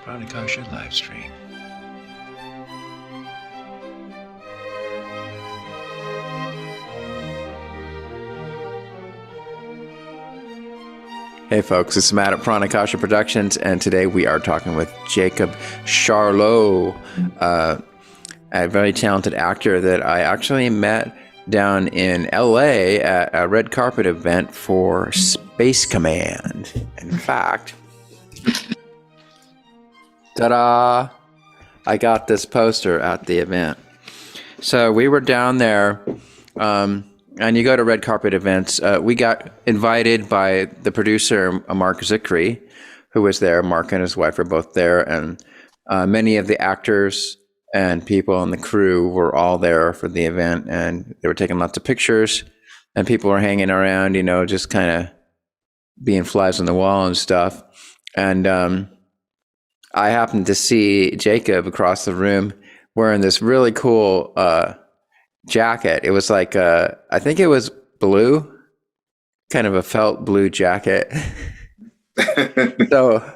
Pranakasha live stream. Hey folks, it's Matt at Pranakasha Productions, and today we are talking with Jacob Charlot, a very talented actor that I actually met down in LA at a red carpet event for Space Command. In fact, ta-da! I got this poster at the event. So we were down there, and you go to red carpet events. We got invited by the producer, Mark Zickery, who was there. Mark and his wife were both there, and many of the actors and people on the crew were all there for the event, and they were taking lots of pictures, and people were hanging around, you know, just kind of being flies on the wall and stuff. And I happened to see Jacob across the room wearing this really cool jacket. It was like I think it was blue, kind of a felt blue jacket. So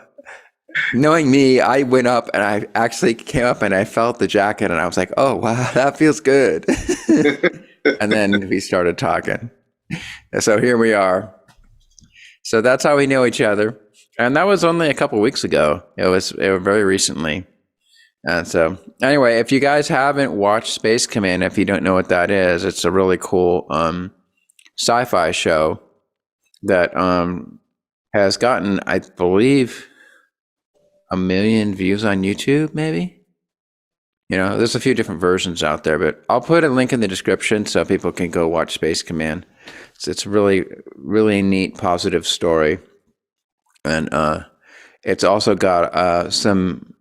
knowing me, I went up and I actually came up and I felt the jacket and I was like, oh wow, that feels good. And then we started talking. So here we are. So that's how we know each other. And that was only a couple weeks ago. It was very recently. And so anyway, if you guys haven't watched Space Command, if you don't know what that is, it's a really cool sci-fi show that has gotten, I believe, 1 million views on YouTube, maybe. You know, there's a few different versions out there, but I'll put a link in the description so people can go watch Space Command. It's really, really neat, positive story. And it's also got some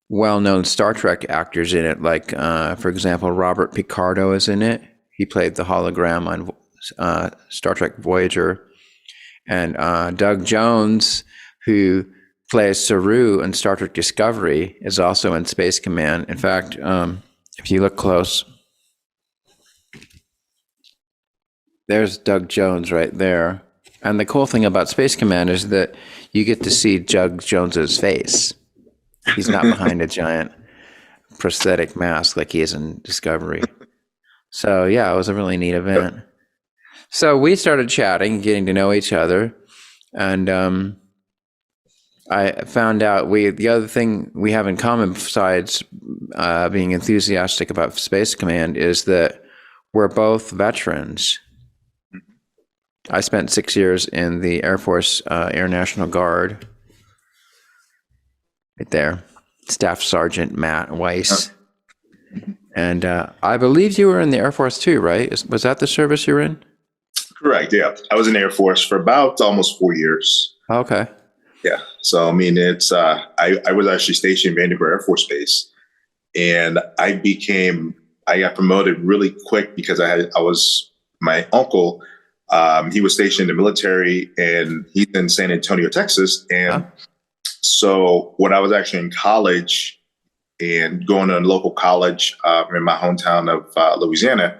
well-known Star Trek actors in it, like, for example, Robert Picardo is in it. He played the hologram on Star Trek Voyager. And Doug Jones, who plays Saru in Star Trek Discovery, is also in Space Command. In fact, if you look close, there's Doug Jones right there. And the cool thing about Space Command is that you get to see Doug Jones's face. He's not behind a giant prosthetic mask like he is in Discovery. So yeah, it was a really neat event. So we started chatting, getting to know each other, and I found out the other thing we have in common besides being enthusiastic about Space Command is that we're both veterans. I spent 6 years in the Air Force Air National Guard. Right there, Staff Sergeant Matt Weiss. And I believe you were in the Air Force too, right? Was that the service you were in? Correct, yeah. I was in the Air Force for about almost 4 years. Okay. Yeah, so I mean, it's I was actually stationed in Vandenberg Air Force Base, and I got promoted really quick because my uncle, he was stationed in the military, and he's in San Antonio, Texas, and so when I was actually in college and going to a local college in my hometown of Louisiana,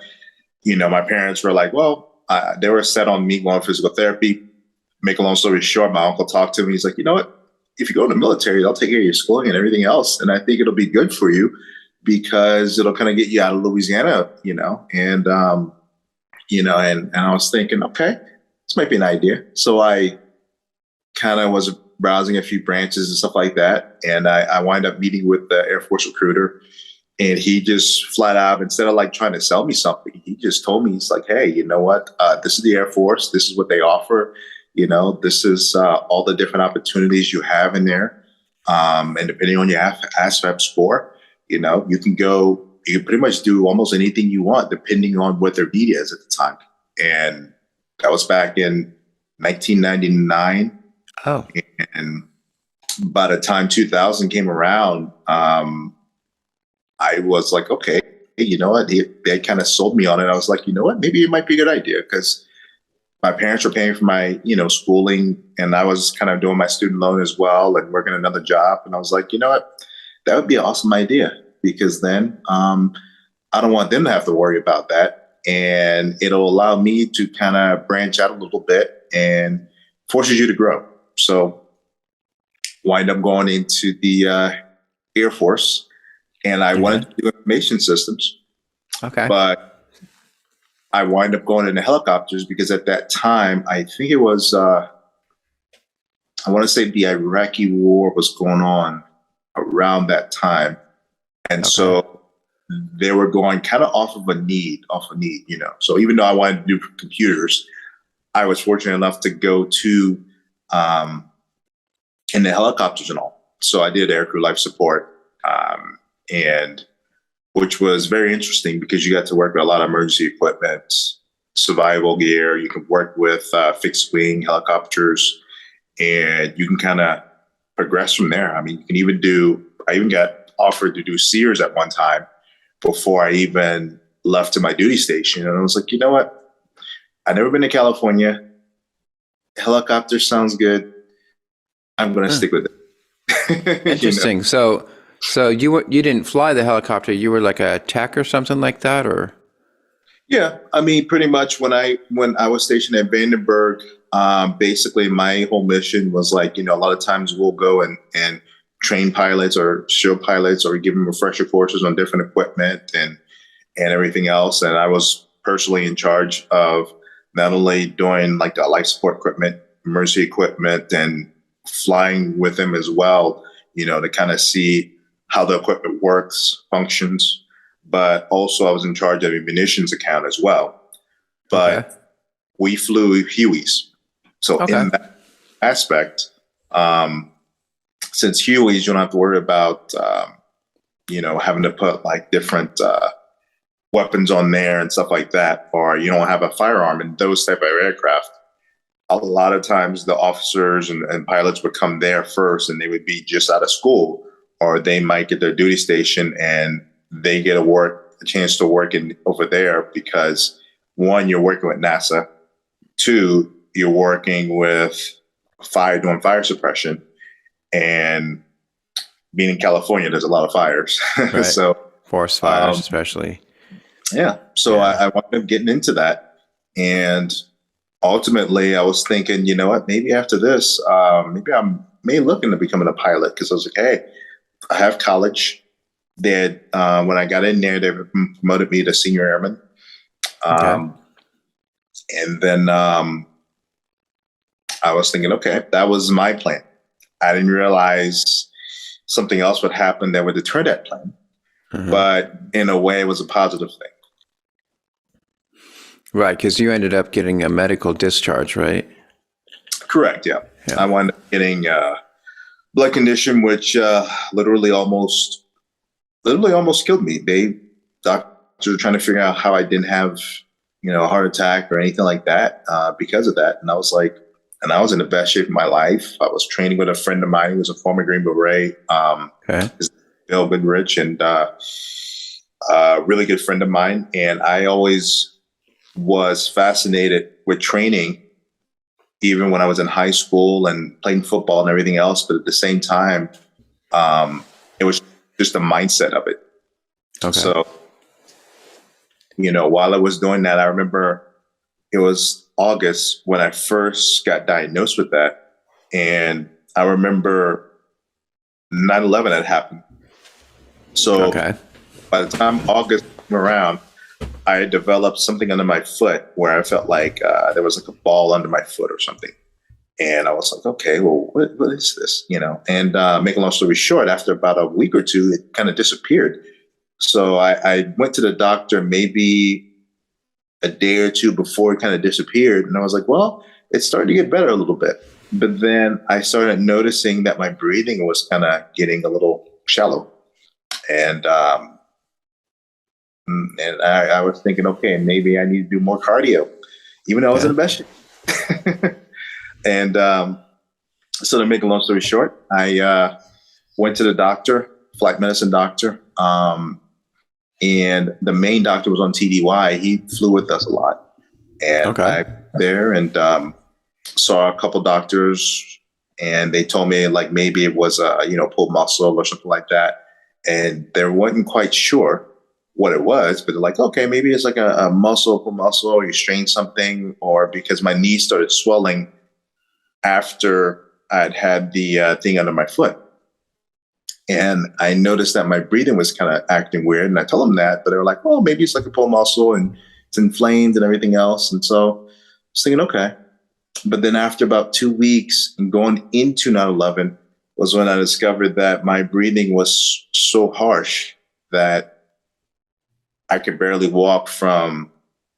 you know, my parents were like, well, they were set on me going physical therapy. Make a long story short, my uncle talked to me. He's like, you know what? If you go in the military, they'll take care of your schooling and everything else. And I think it'll be good for you because it'll kind of get you out of Louisiana, you know. And, you know, and I was thinking, okay, this might be an idea. So I kind of was browsing a few branches and stuff like that. And I wind up meeting with the Air Force recruiter, and he just flat out, instead of like trying to sell me something, he just told me, he's like, hey, you know what? This is the Air Force. This is what they offer. You know, this is all the different opportunities you have in there. And depending on your ASVAB score, you know, you can pretty much do almost anything you want, depending on what their need is at the time. And that was back in 1999. Oh. And by the time 2000 came around, I was like, okay, you know what? They kind of sold me on it. I was like, you know what? Maybe it might be a good idea, because my parents were paying for my, you know, schooling, and I was kind of doing my student loan as well and working another job. And I was like, you know what? That would be an awesome idea, because then I don't want them to have to worry about that. And it'll allow me to kind of branch out a little bit and forces you to grow. So wind up going into the Air Force, and I wanted to do information systems. Okay. But I wind up going into helicopters because at that time, I think it was, I want to say the Iraqi war was going on around that time. And so they were going kind of off a need, you know. So even though I wanted to do computers, I was fortunate enough to go to in the helicopters and all. So I did aircrew life support, and which was very interesting because you got to work with a lot of emergency equipment, survival gear. You can work with fixed wing helicopters, and you can kind of progress from there. I mean, you can even I even got offered to do Sears at one time before I even left to my duty station. And I was like, you know what? I've never been to California. Helicopter sounds good. I'm going to stick with it. Interesting. You know? So you didn't fly the helicopter. You were like a tech or something like that, or? Yeah, I mean, pretty much when I was stationed at Vandenberg, basically my whole mission was like, you know, a lot of times we'll go and train pilots or show pilots or give them refresher courses on different equipment and everything else. And I was personally in charge of not only doing like the life support equipment, emergency equipment, and flying with them as well, you know, to kind of see how the equipment works, functions, but also I was in charge of a munitions account as well. But we flew Hueys. So in that aspect, since Hueys, you don't have to worry about, you know, having to put like different weapons on there and stuff like that, or you don't have a firearm in those type of aircraft. A lot of times the officers and pilots would come there first and they would be just out of school, or they might get their duty station and they get a chance to work over there because one, you're working with NASA. Two, you're working with doing fire suppression, and being in California, there's a lot of fires. Right. So forest fires, especially. Yeah. So I wound up getting into that, and ultimately I was thinking, you know what, maybe after this, maybe I'm looking to becoming a pilot, because I was like, hey, I have college. When I got in there, they promoted me to senior airman. And then I was thinking, okay, that was my plan. I didn't realize something else would happen that would deter that plan. But in a way, it was a positive thing. Right, because you ended up getting a medical discharge, right? Correct, yeah. I wound up getting a blood condition, which literally almost killed me. Doctors were trying to figure out how I didn't have, you know, a heart attack or anything like that because of that. And I was like, and I was in the best shape of my life. I was training with a friend of mine who was a former Green Beret, Bill Goodrich, and a really good friend of mine. And I always was fascinated with training, even when I was in high school and playing football and everything else. But at the same time, it was just the mindset of it. So, you know, while I was doing that, I remember it was August when I first got diagnosed with that. And I remember 9/11 had happened. So by the time August came around, I had developed something under my foot where I felt like there was like a ball under my foot or something. And I was like, okay, well, what is this? You know, and make a long story short, after about a week or two, it kind of disappeared. So I went to the doctor maybe a day or two before it kind of disappeared. And I was like, well, it's starting to get better a little bit. But then I started noticing that my breathing was kind of getting a little shallow. And I was thinking, okay, maybe I need to do more cardio, even though I was in the best shape. And so to make a long story short, I went to the doctor, flight medicine doctor, and the main doctor was on TDY. He flew with us a lot. And I there and saw a couple doctors, and they told me like maybe it was pulled muscle or something like that. And they wasn't quite sure what it was, but they're like, okay, maybe it's like a pull muscle, or you strained something, or because my knee started swelling after I'd had the thing under my foot. And I noticed that my breathing was kind of acting weird. And I told them that, but they were like, oh, maybe it's like a pull muscle and it's inflamed and everything else. And so I was thinking, okay. But then after about 2 weeks and going into 9/11 was when I discovered that my breathing was so harsh that I could barely walk from,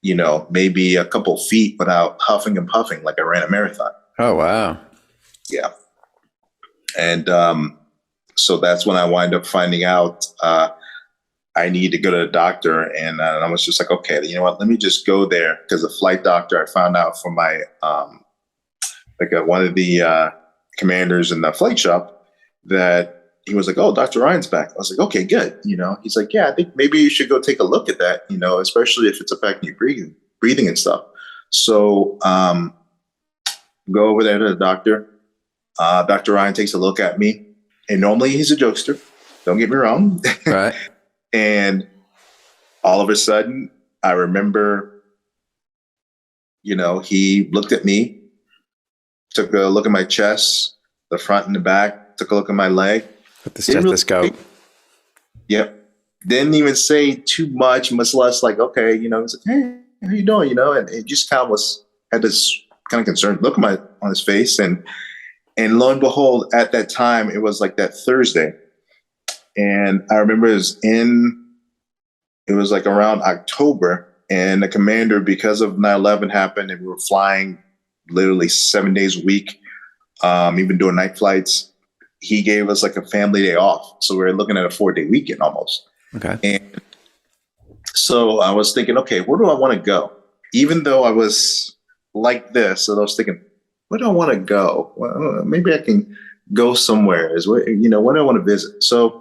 maybe a couple feet without huffing and puffing like I ran a marathon. Oh, wow. Yeah. And so that's when I wind up finding out I need to go to the doctor. And I was just like, okay, you know what? Let me just go there. Because the flight doctor, I found out from my, one of the commanders in the flight shop that he was like, oh, Dr. Ryan's back. I was like, okay, good. He's like, yeah, I think maybe you should go take a look at that, especially if it's affecting your breathing and stuff. So go over there to the doctor. Dr. Ryan takes a look at me. And normally he's a jokester. Don't get me wrong. Right. And all of a sudden, I remember, he looked at me, took a look at my chest, the front and the back, took a look at my leg. With the stethoscope. Yep. Didn't even say too much less like, okay, he's like, hey, how you doing? And it just kind of had this kind of concerned look on his face. And lo and behold, at that time, it was like that Thursday. And I remember it was like around October, and the commander, because of 9/11 happened, and we were flying literally 7 days a week, even doing night flights, he gave us like a family day off. So we were looking at a 4-day weekend almost. Okay. And so I was thinking, okay, where do I want to go? Even though I was like this, and I was thinking, where do I want to go? Well, maybe I can go somewhere. Where do I want to visit? So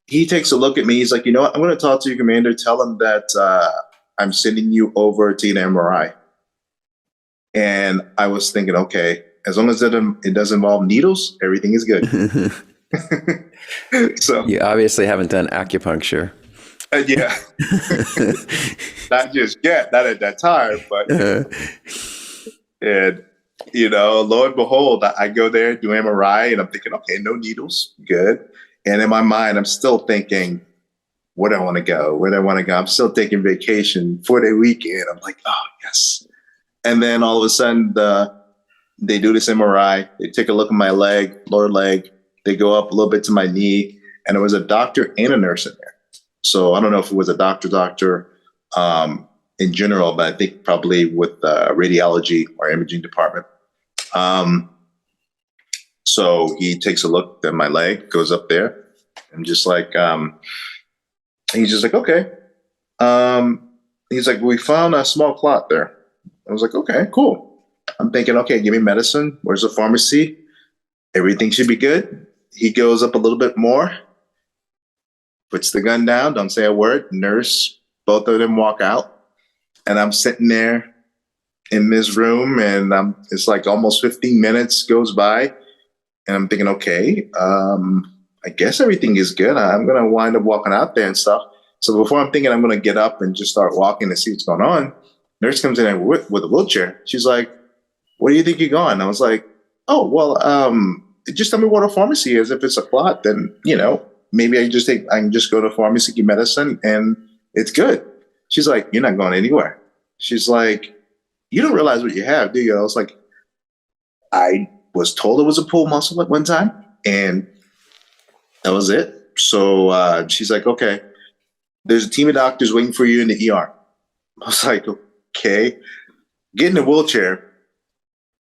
he takes a look at me. He's like, you know what? I'm going to talk to your commander. Tell him that I'm sending you over to get an MRI. And I was thinking, okay, as long as it doesn't involve needles, everything is good. So you obviously haven't done acupuncture. Yeah. Not just yet, not at that time, but and lo and behold, I go there, do MRI, and I'm thinking, okay, no needles, good. And in my mind, I'm still thinking, where do I want to go? Where do I want to go? I'm still taking vacation, 4-day weekend. I'm like, oh, yes. And then all of a sudden, they do this MRI. They take a look at my leg, lower leg. They go up a little bit to my knee. And there was a doctor and a nurse in there. So I don't know if it was a doctor in general, but I think probably with radiology or imaging department. So he takes a look at my leg, goes up there, and just like, he's just like, okay. He's like, we found a small clot there. I was like, okay, cool. I'm thinking, okay, give me medicine. Where's the pharmacy? Everything should be good. He goes up a little bit more, puts the gun down, don't say a word. Nurse, both of them walk out. And I'm sitting there in this room, and it's like almost 15 minutes goes by. And I'm thinking, okay, I guess everything is good. I'm going to wind up walking out there and stuff. So before I'm thinking I'm going to get up and just start walking to see what's going on, nurse comes in with a wheelchair. She's like, where do you think you're going? I was like, oh, well, just tell me what a pharmacy is. If it's a clot, then, maybe I can just go to a pharmacy, get medicine, and it's good. She's like, you're not going anywhere. She's like, you don't realize what you have, do you? I was like, I was told it was a pull muscle at one time, and that was it. So she's like, okay, there's a team of doctors waiting for you in the ER. I was like, okay, get in a wheelchair.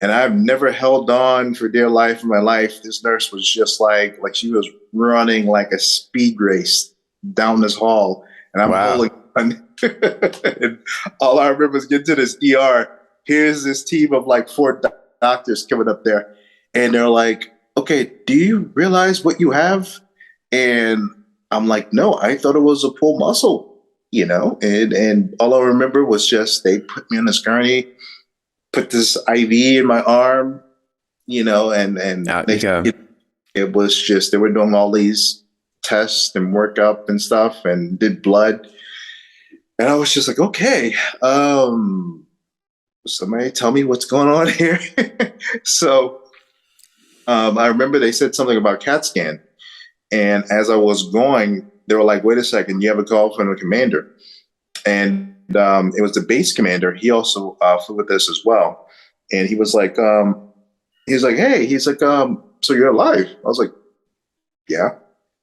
And I've never held on for dear life in my life. This nurse was just like she was running like a speed race down this hall. And I'm holding on. And all I remember is getting to this ER. Here's this team of like 4 doctors coming up there. And they're like, okay, do you realize what you have? And I'm like, no, I thought it was a pull muscle, and all I remember was just they put me on this gurney, put this IV in my arm, and it was just, they were doing all these tests and workup and stuff and did blood. And I was just like, okay, somebody tell me what's going on here. So I remember they said something about CAT scan. And as I was going, they were like, wait a second, you have a call from the commander. And it was the base commander. He also flew with us as well. And he was like, hey, so you're alive? I was like, yeah.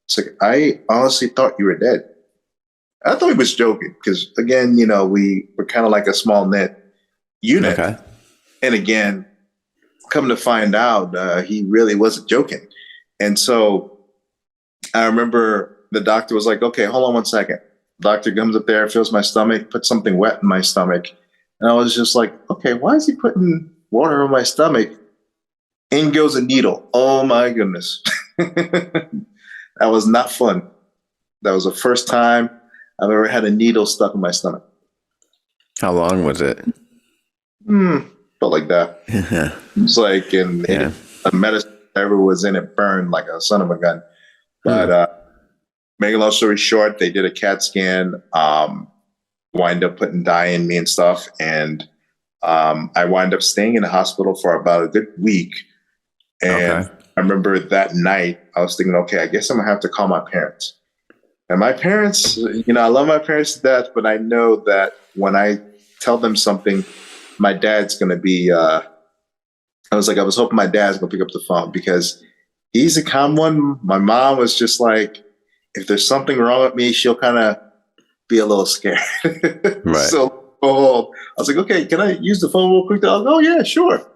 It's like, I honestly thought you were dead. I thought he was joking because, again, we were kind of like a small knit unit. Okay. And again, come to find out, he really wasn't joking. And so I remember the doctor was like, okay, hold on one second. Doctor comes up there, feels my stomach, puts something wet in my stomach. And I was just like, okay, why is he putting water on my stomach? In goes a needle. Oh my goodness. That was not fun. That was the first time I've ever had a needle stuck in my stomach. How long was it? Felt like that. It's like, and the medicine whatever was in it burned like a son of a gun. But make a long story short, they did a CAT scan, wind up putting dye in me and stuff. And I wind up staying in the hospital for about a good week. And I remember that night, I was thinking, okay, I guess I'm gonna have to call my parents. And my parents, I love my parents to death, but I know that when I tell them something, my dad's gonna be, I was hoping my dad's gonna pick up the phone because he's a calm one. My mom was just like, if there's something wrong with me, she'll kind of be a little scared. Right. So I was like, okay, can I use the phone real quick? I was like, oh yeah, sure.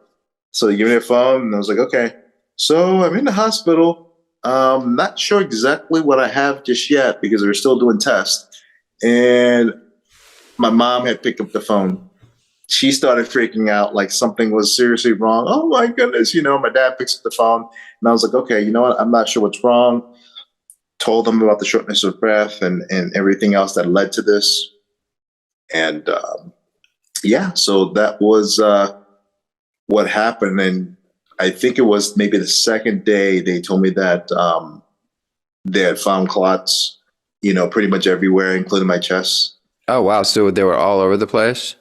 So they give me a phone and I was like, okay. So I'm in the hospital. Not sure exactly what I have just yet because they're still doing tests. And my mom had picked up the phone. She started freaking out like something was seriously wrong. Oh my goodness. My dad picks up the phone and I was like, okay, you know what? I'm not sure what's wrong. Told them about the shortness of breath and everything else that led to this. And so that was what happened. And I think it was maybe the second day they told me that they had found clots, pretty much everywhere, including my chest. Oh, wow. So they were all over the place?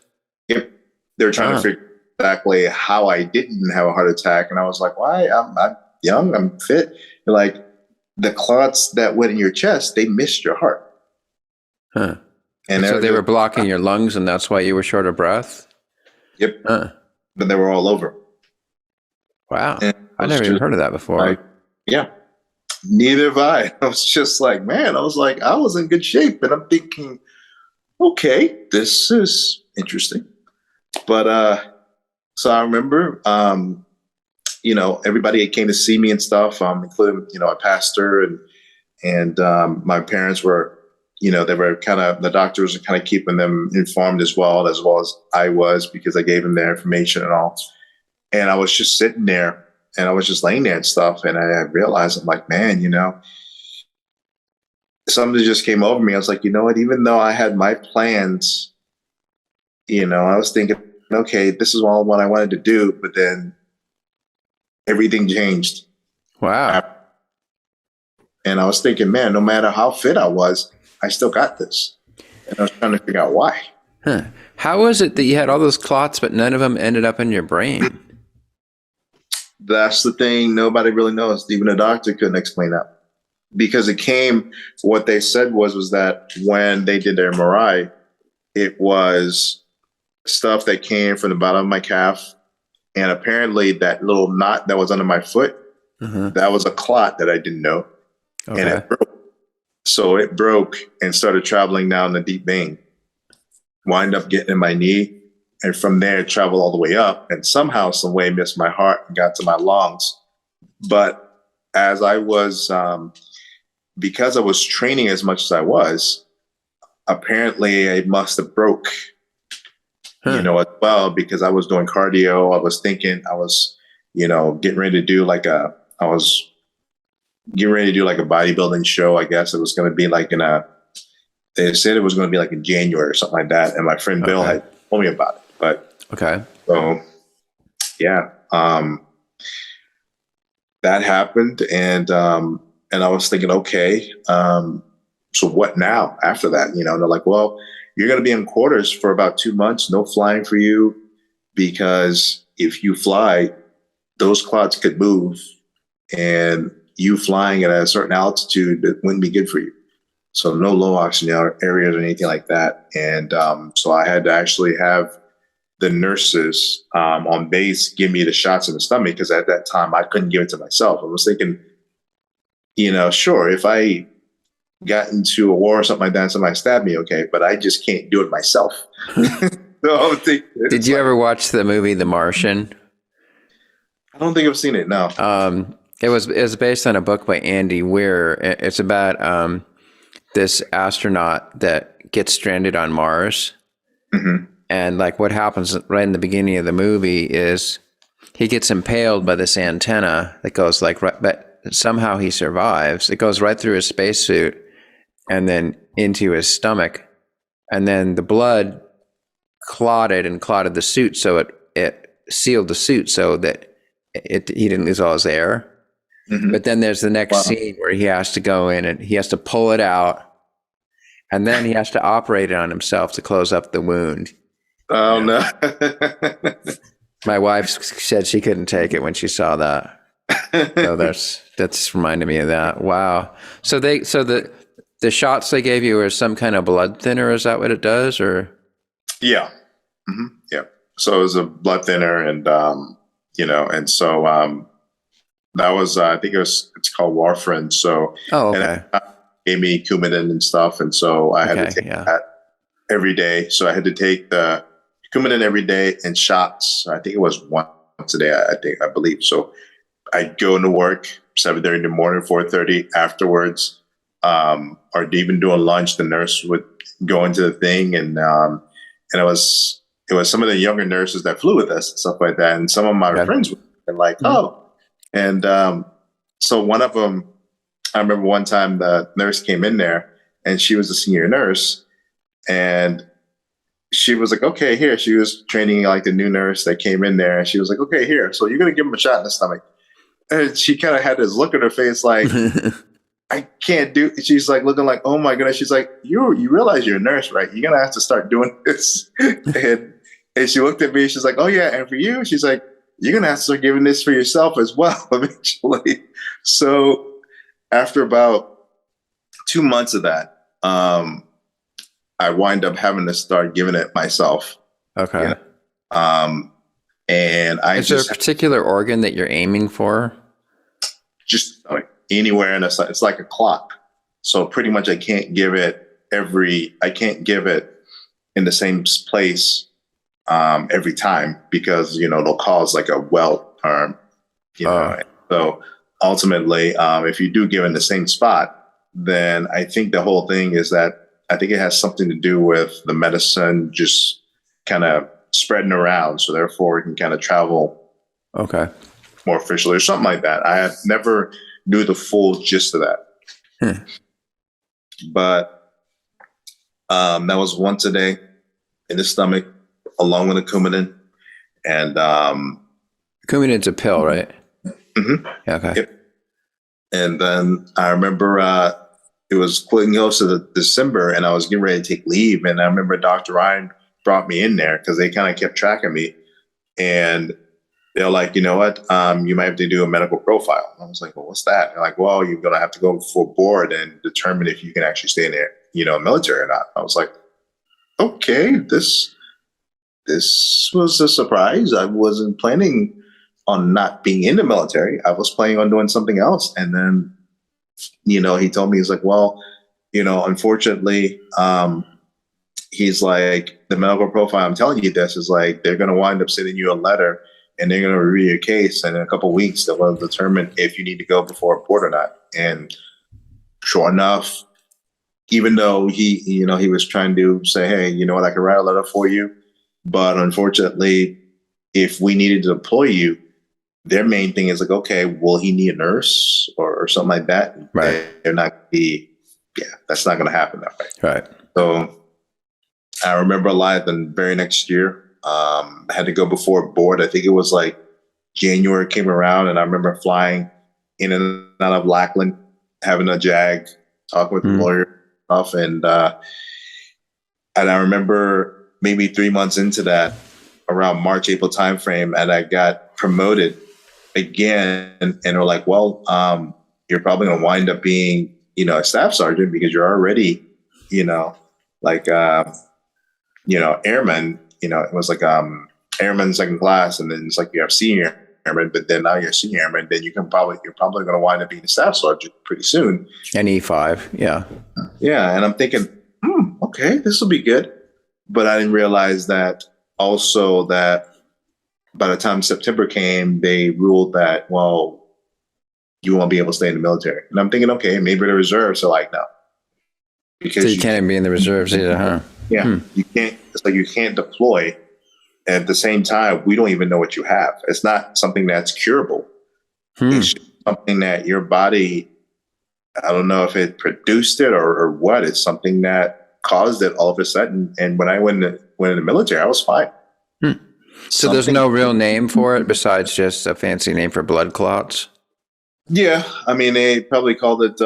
Yep. They were trying to figure exactly how I didn't have a heart attack. And I was like, why? I'm young. I'm fit. They're like, the clots that went in your chest, they missed your heart. Huh. And so they were blocking your lungs and that's why you were short of breath? Yep. Huh. But they were all over. Wow. I never even heard of that before. Neither have I. I was just like, man, I was in good shape. And I'm thinking, okay, this is interesting. But so I remember, everybody came to see me and stuff, including, a pastor and my parents were, they were the doctors were kind of keeping them informed as well as I was because I gave them their information and all. And I was just sitting there and I was just laying there and stuff. And I realized I'm like, man, something just came over me. I was like, you know what, even though I had my plans, I was thinking, okay, this is all what I wanted to do. But then everything changed. Wow. And I was thinking, man, no matter how fit I was, I still got this. And I was trying to figure out why. Huh. How was it that you had all those clots, but none of them ended up in your brain? That's the thing. Nobody really knows. Even a doctor couldn't explain that. Because what they said was that when they did their MRI, it was stuff that came from the bottom of my calf. And apparently that little knot that was under my foot, that was a clot that I didn't know. Okay. And it broke. So it broke and started traveling down the deep vein, wind up getting in my knee. And from there, traveled all the way up and somehow, some way missed my heart and got to my lungs. But as I was, because I was training as much as I was, apparently I must have broke, as well, because I was doing cardio. I was thinking I was, getting ready to do like a bodybuilding show. I guess it was going to be like they said it was going to be like in January or something like that. And my friend Bill had told me about it. But so yeah, that happened. And I was thinking, okay, so what now after that? And they're like, well, you're going to be in quarters for about 2 months, no flying for you, because if you fly, those clots could move and you flying at a certain altitude, it wouldn't be good for you. So no low oxygen areas or anything like that. And so I had to actually have the nurses on base give me the shots in the stomach, because at that time I couldn't give it to myself. I was thinking, sure, if I got into a war or something like that and somebody stabbed me, okay, but I just can't do it myself. So did you ever watch the movie The Martian? I don't think I've seen it, no. It was based on a book by Andy Weir. It's about this astronaut that gets stranded on Mars. Mm-hmm. And like what happens right in the beginning of the movie is he gets impaled by this antenna that goes like right, but somehow he survives. It goes right through his spacesuit and then into his stomach. And then the blood clotted the suit, so it sealed the suit so that he didn't lose all his air. Mm-hmm. But then there's the next scene where he has to go in and he has to pull it out, and then he has to operate on himself to close up the wound. Oh, no. My wife said she couldn't take it when she saw that. So that's reminded me of that. Wow. So the shots they gave you are some kind of blood thinner. Is that what it does, or? Yeah. Mm-hmm. Yeah. So it was a blood thinner, and and so that was I think it's called warfarin. So okay. And it gave me Coumadin and stuff, and so I had to take that every day. So I had to take the Coumadin every day and shots. I think it was once a day. I believe. So I'd go into work 7:30 in the morning, 4:30 afterwards, or even during lunch. The nurse would go into the thing, and it was some of the younger nurses that flew with us and stuff like that, and some of my friends were like, oh, and so one of them, I remember one time the nurse came in there, and she was a senior nurse, and she was like, okay, here. She was training like the new nurse that came in there, and she was like, okay, here. So you're gonna give him a shot in the stomach. And she kind of had this look on her face like, I can't do. She's like looking like, oh my goodness. She's like, you realize you're a nurse, right? You're gonna have to start doing this. and she looked at me. She's like, oh yeah, and for you, she's like, you're gonna have to start giving this for yourself as well eventually. So after about 2 months of that, I wind up having to start giving it myself. Okay. And is there a particular organ that you're aiming for? Just like anywhere, and it's like a clock. So pretty much I can't give it in the same place every time, because it'll cause like a welt harm. So ultimately, if you do give in the same spot, then I think the whole thing is that I think it has something to do with the medicine just kind of spreading around, so therefore it can kind of travel more efficiently or something like that. I have never knew the full gist of that. But that was once a day in the stomach, along with a Coumadin. And Coumadin's a pill, right? Mm-hmm. Yeah, okay. Yep. And then I remember it was getting close to the December, and I was getting ready to take leave. And I remember Dr. Ryan brought me in there because they kind of kept track of me. And they're like, you know what? You might have to do a medical profile. And I was like, well, what's that? They're like, well, you're going to have to go before board and determine if you can actually stay in there, military or not. I was like, okay, this was a surprise. I wasn't planning on not being in the military. I was planning on doing something else. And then, he told me, he's like, well, unfortunately, he's like, the medical profile, I'm telling you this, is like, they're going to wind up sending you a letter, and they're going to review your case. And in a couple of weeks, they're going to determine if you need to go before a board or not. And sure enough, even though he was trying to say, hey, you know what, I can write a letter for you. But unfortunately, if we needed to deploy you, their main thing is like, okay, will he need a nurse or something like that? Right. They're not that's not going to happen that way. Right. So I remember a lot the very next year, I had to go before a board. I think it was like January came around, and I remember flying in and out of Lackland, having a JAG, talking with the lawyer stuff. And I remember maybe 3 months into that, around March, April timeframe, and I got promoted again, and they're like, well, you're probably going to wind up being, a staff sergeant because you're already, like, airman, it was like, airman second class. And then it's like, you have senior airman, but then now you're senior airman, then you're probably going to wind up being a staff sergeant pretty soon. An E5. Yeah. Yeah. And I'm thinking, okay, this will be good. But I didn't realize that also that by the time September came, they ruled that, well, you won't be able to stay in the military. And I'm thinking, okay, maybe the reserves are like, no. Because so you can't even be in the reserves either, huh? Yeah. You can't, it's like you can't deploy. At the same time, we don't even know what you have. It's not something that's curable. It's something that your body, I don't know if it produced it or what. It's something that caused it all of a sudden. And when I went in the military, I was fine. So there's no real name for it besides just a fancy name for blood clots? Yeah. I mean, they probably called it,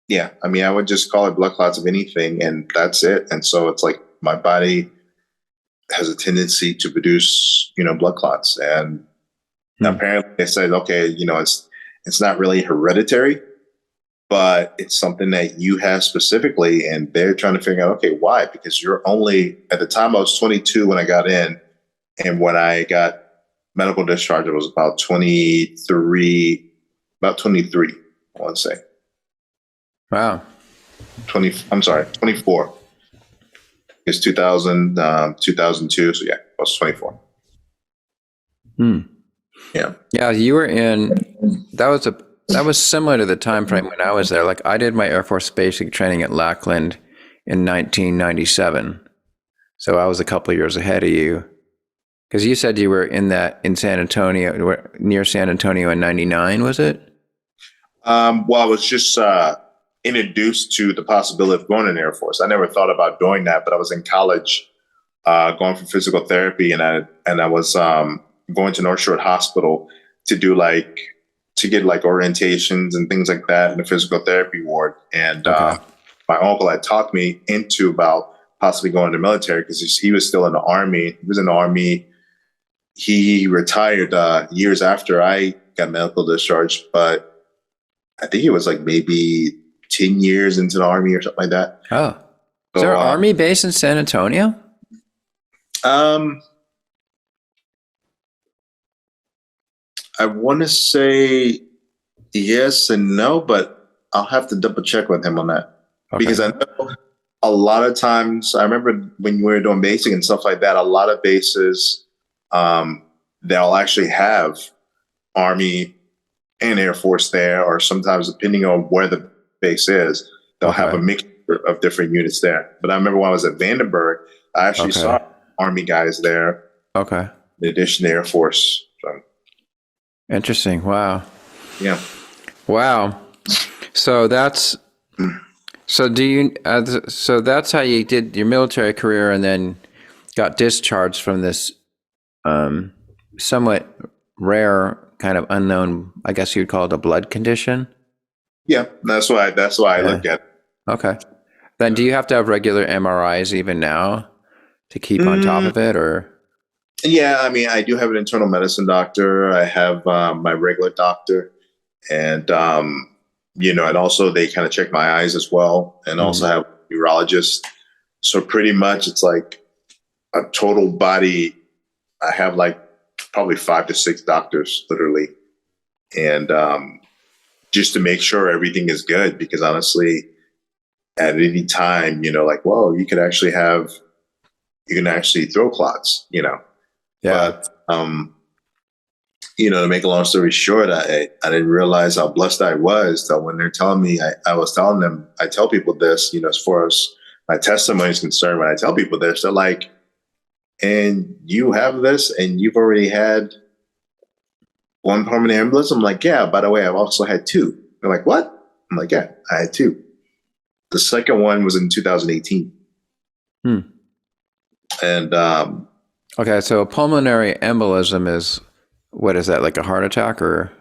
yeah. I mean, I would just call it blood clots of anything, and that's it. And so it's like my body has a tendency to produce, blood clots. And apparently they said, okay, it's not really hereditary, but it's something that you have specifically. And they're trying to figure out, okay, why? Because you're only, at the time I was 22 when I got in. And when I got medical discharge, it was about 23, I want to say. Wow. 24. It's 2000, 2002. So yeah, I was 24. Yeah. Yeah. You were that was similar to the time frame when I was there. Like I did my Air Force basic training at Lackland in 1997. So I was a couple of years ahead of you. Because you said you were in San Antonio, near San Antonio in 99, was it? Well, I was just introduced to the possibility of going in the Air Force. I never thought about doing that, but I was in college going for physical therapy, and I was going to North Shore Hospital to get orientations and things like that in the physical therapy ward. And my uncle had talked me into about possibly going to the military because he was still in the Army. He was in the Army. He retired years after I got medical discharge, but I think it was like maybe 10 years into the Army or something like that. Oh, is there an Army base in San Antonio? I want to say yes and no, but I'll have to double check with him on that. Because I know a lot of times, I remember when we were doing basic and stuff like that, a lot of bases, they'll actually have Army and Air Force there, or sometimes depending on where the base is, they'll have a mixture of different units there. But I remember when I was at Vandenberg, I actually saw Army guys there. Okay. In addition to Air Force. So. Interesting. Wow. Yeah. Wow. So that's so that's how you did your military career, and then got discharged from this somewhat rare, kind of unknown, I guess you'd call it a blood condition. Yeah, that's why I look at it. Okay. Then do you have to have regular MRIs even now to keep on top of it, or? Yeah, I mean, I do have an internal medicine doctor. I have my regular doctor, and and also they kind of check my eyes as well, and also have a urologist. So pretty much it's like a total body. I have like probably 5 to 6 doctors, literally, and just to make sure everything is good. Because honestly, at any time, well, you can actually throw clots, Yeah. But, to make a long story short, I didn't realize how blessed I was that when they're telling me, I was telling them, I tell people this, as far as my testimony is concerned, when I tell people this, they're like, and you have this and you've already had one pulmonary embolism? I'm like, yeah, by the way, I've also had 2. They're like, what? I'm like, yeah, I had 2. The second one was in 2018. And, okay, so a pulmonary embolism is, what is that, like a heart attack or?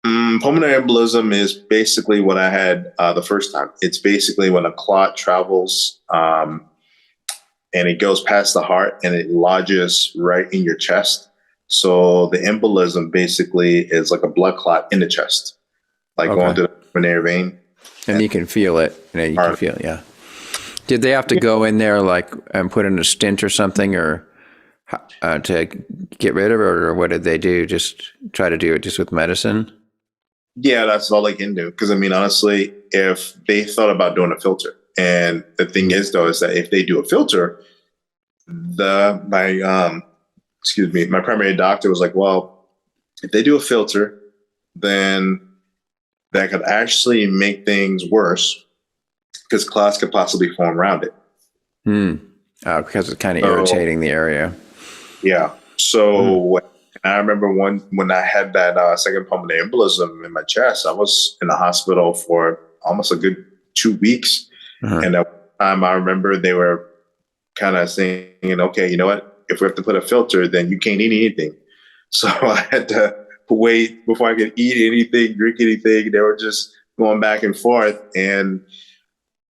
Pulmonary embolism is basically what I had the first time. It's basically when a clot travels and it goes past the heart and it lodges right in your chest. So the embolism basically is like a blood clot in the chest, like going to the pulmonary vein. And you can feel it. You can feel it, yeah. Did they have to go in there like and put in a stint or something, or to get rid of it, or what did they do? Just try to do it just with medicine? Yeah, that's all they can do. Because I mean, honestly, if they thought about doing a filter, and the thing is though, is that if they do a filter, my primary doctor was like, well, if they do a filter, then that could actually make things worse because clots could possibly form around it. Because it's kind of irritating the area. Yeah. So I remember when I had that second pulmonary embolism in my chest, I was in the hospital for almost a good 2 weeks. And at one time I remember they were kind of saying, okay, you know what? If we have to put a filter, then you can't eat anything. So I had to wait before I could eat anything, drink anything. They were just going back and forth. And,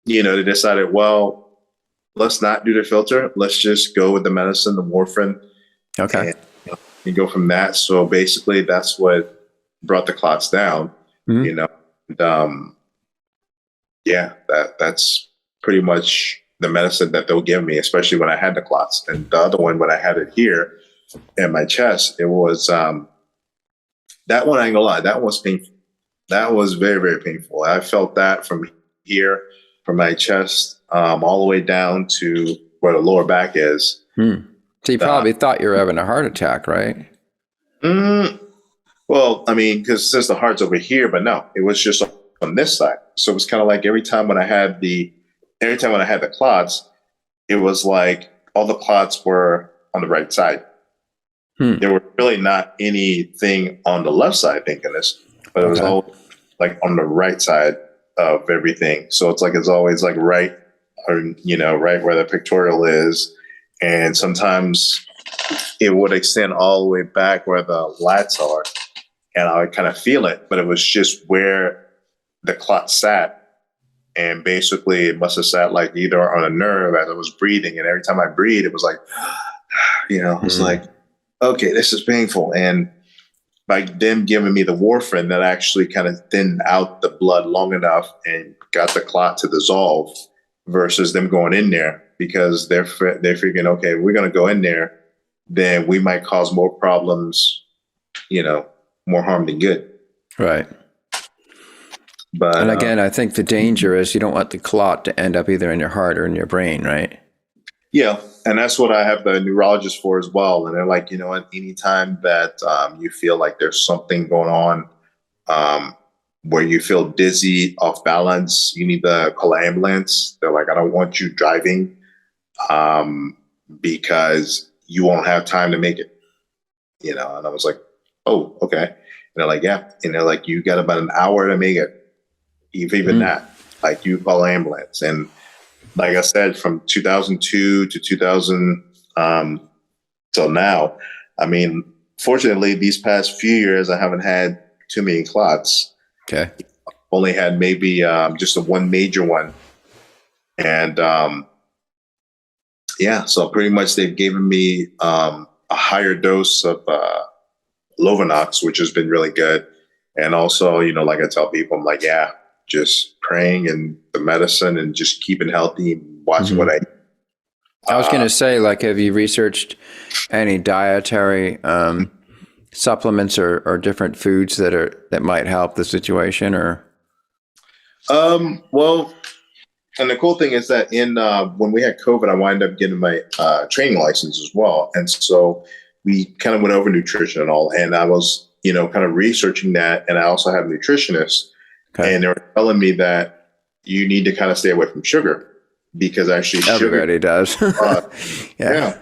they decided, well, let's not do the filter. Let's just go with the medicine, the warfarin. Okay. And go from that. So basically that's what brought the clots down, that's pretty much the medicine that they'll give me, especially when I had the clots. And the other one, when I had it here in my chest, it was, that one, I ain't gonna lie, that was painful. That was very, very painful. I felt that from here, from my chest, all the way down to where the lower back is. So you probably thought you were having a heart attack, right? Well, I mean, because since the heart's over here, but no, it was just on this side. So it was kind of like every time when I had the clots, it was like all the clots were on the right side. There were really not anything on the left side, thank goodness, but it was all like on the right side of everything. So it's always like right, or right where the pectoral is. And sometimes it would extend all the way back where the lats are, and I would kind of feel it, but it was just where the clot sat. And basically it must have sat like either on a nerve as I was breathing. And every time I breathe, it was like, it was like, okay, this is painful. And by them giving me the warfarin, that actually kind of thinned out the blood long enough and got the clot to dissolve, versus them going in there, because they're figuring, okay, we're going to go in there, then we might cause more problems, more harm than good. Right. But and again, I think the danger is you don't want the clot to end up either in your heart or in your brain, right? Yeah. And that's what I have the neurologist for as well. And they're like, anytime that you feel like there's something going on, where you feel dizzy, off balance, you need to call an ambulance. They're like, I don't want you driving because you won't have time to make it. And I was like, oh, okay. And they're like, yeah. And they're like, you got about an hour to make it. Even that, like, you call an ambulance. And like I said, from 2002 to 2000 till now, I mean, fortunately, these past few years, I haven't had too many clots. Okay. Only had maybe just one major one. And so pretty much they've given me a higher dose of Lovenox, which has been really good. And also, like I tell people, I'm like, just praying and the medicine and just keeping healthy and watching what I eat. I was going to say, like, have you researched any dietary supplements or different foods that might help the situation, or? Well, and the cool thing is that when we had COVID, I wound up getting my training license as well. And so we kind of went over nutrition and all, and I was, kind of researching that. And I also have a nutritionist. Okay. And they were telling me that you need to kind of stay away from sugar, because actually everybody does. Yeah.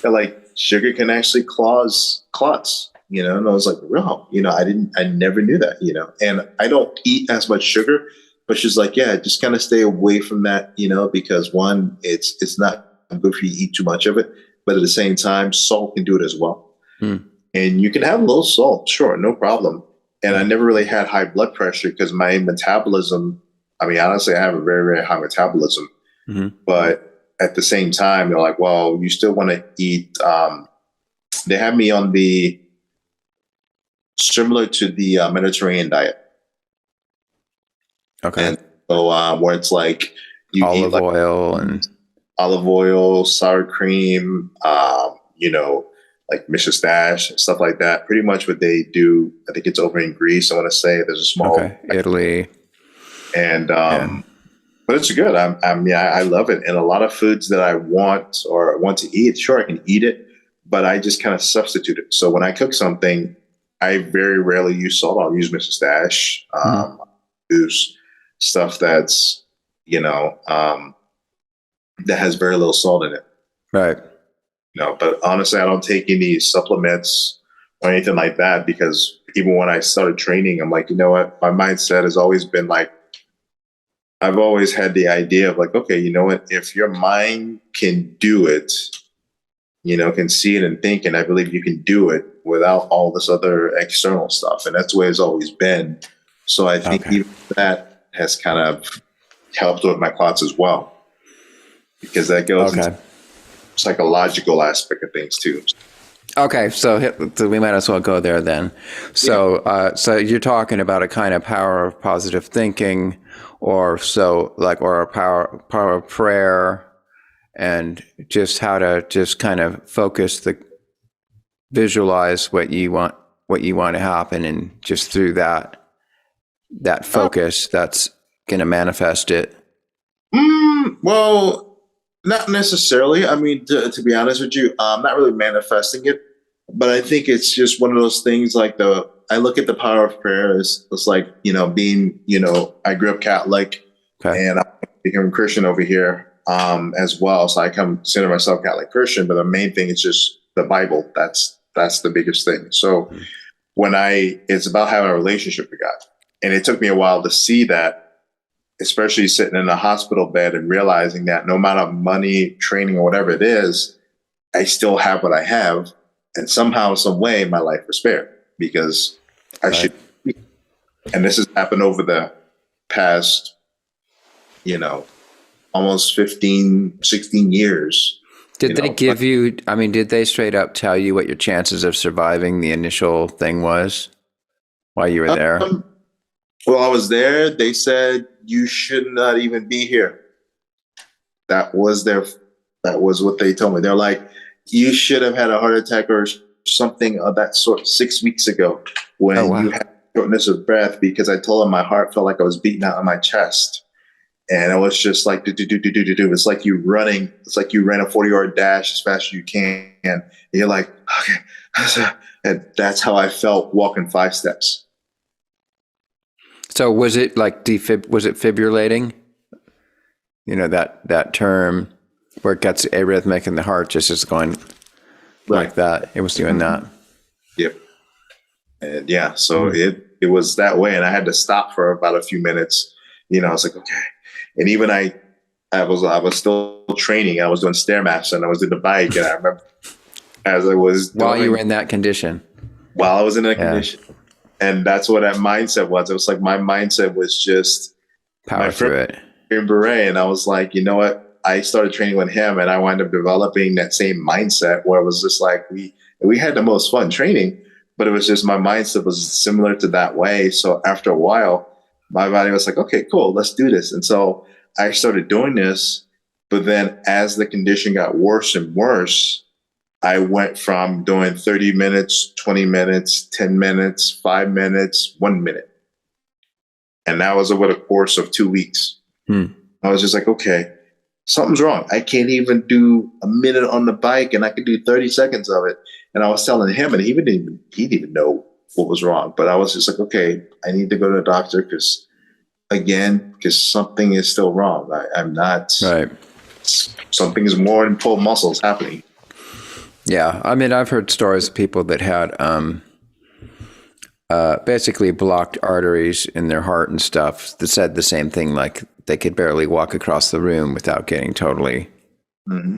Like, sugar can actually cause clots, and I was like, wow, I never knew that, and I don't eat as much sugar, but she's like, yeah, just kind of stay away from that, because one, it's not good for you to eat too much of it, but at the same time, salt can do it as well. And you can have low salt, sure, no problem. And I never really had high blood pressure because my metabolism, I mean, honestly, I have a very, very high metabolism. But at the same time, they're like, well, you still want to eat they have me on the similar to the Mediterranean diet. Okay. And so where it's like you eat Olive like oil and olive oil, sour cream, like Michelstache, stuff like that. Pretty much what they do. I think it's over in Greece. I want to say there's a small Italy, and but it's good. I love it. And a lot of foods that I want to eat, sure I can eat it, but I just kind of substitute it. So when I cook something, I very rarely use salt. I'll use Michelstache. Use stuff that's that has very little salt in it. right? But honestly, I don't take any supplements or anything like that, because even when I started training, I'm like, you know what? My mindset has always been like, I've always had the idea of like, okay, you know what? If your mind can do it, can see it and think, and I believe you can do it without all this other external stuff. And that's the way it's always been. So I think even that has kind of helped with my clots as well, because that goes into psychological aspect of things too. Okay, so we might as well go there then. So, so you're talking about a kind of power of positive thinking, or a power of prayer, and just how to just kind of visualize what you want to happen, and just through that focus, that's going to manifest it. Well, not necessarily. I mean, to be honest with you, I'm not really manifesting it, but I think it's just one of those things. Like I look at the power of prayer as it's like, being, I grew up Catholic, and I became Christian over here as well. So I consider myself Catholic Christian, but the main thing is just the Bible. That's the biggest thing. So it's about having a relationship with God, and it took me a while to see that, especially sitting in a hospital bed and realizing that no amount of money, training, or whatever it is, I still have what I have. And somehow, some way, my life was spared, because I should. And this has happened over the past, almost 15, 16 years. Did they give you, did they straight up tell you what your chances of surviving the initial thing was while you were there? Well, I was there. They said, you should not even be here. That was what they told me. They're like, you should have had a heart attack or something of that sort 6 weeks ago when you had shortness of breath, because I told them my heart felt like I was beating out of my chest. And it was just like, do. It's like you running. It's like you ran a 40-yard dash as fast as you can. And you're like, okay. And that's how I felt walking 5 steps. So was it like was it fibrillating? That term where it gets arrhythmic and the heart just is going like that. It was doing that. Yep. And so it was that way. And I had to stop for about a few minutes. I was like, okay. And even I was still training. I was doing Stairmaster, and I was doing the bike. And I remember as I was while you were in that condition. While I was in that condition. And that's what that mindset was. It was like my mindset was just power through it. In Beret, and I was like, you know what? I started training with him, and I wound up developing that same mindset where it was just like we had the most fun training, but it was just my mindset was similar to that way. So after a while, my body was like, okay, cool, let's do this. And so I started doing this, but then as the condition got worse and worse, I went from doing 30 minutes, 20 minutes, 10 minutes, 5 minutes, 1 minute. And that was over the course of 2 weeks. I was just like, okay, something's wrong. I can't even do a minute on the bike, and I could do 30 seconds of it. And I was telling him, and he didn't even know what was wrong. But I was just like, okay, I need to go to the doctor because something is still wrong. I'm not right. Something is more than pulled muscles happening. Yeah, I've heard stories of people that had basically blocked arteries in their heart and stuff that said the same thing, like they could barely walk across the room without getting totally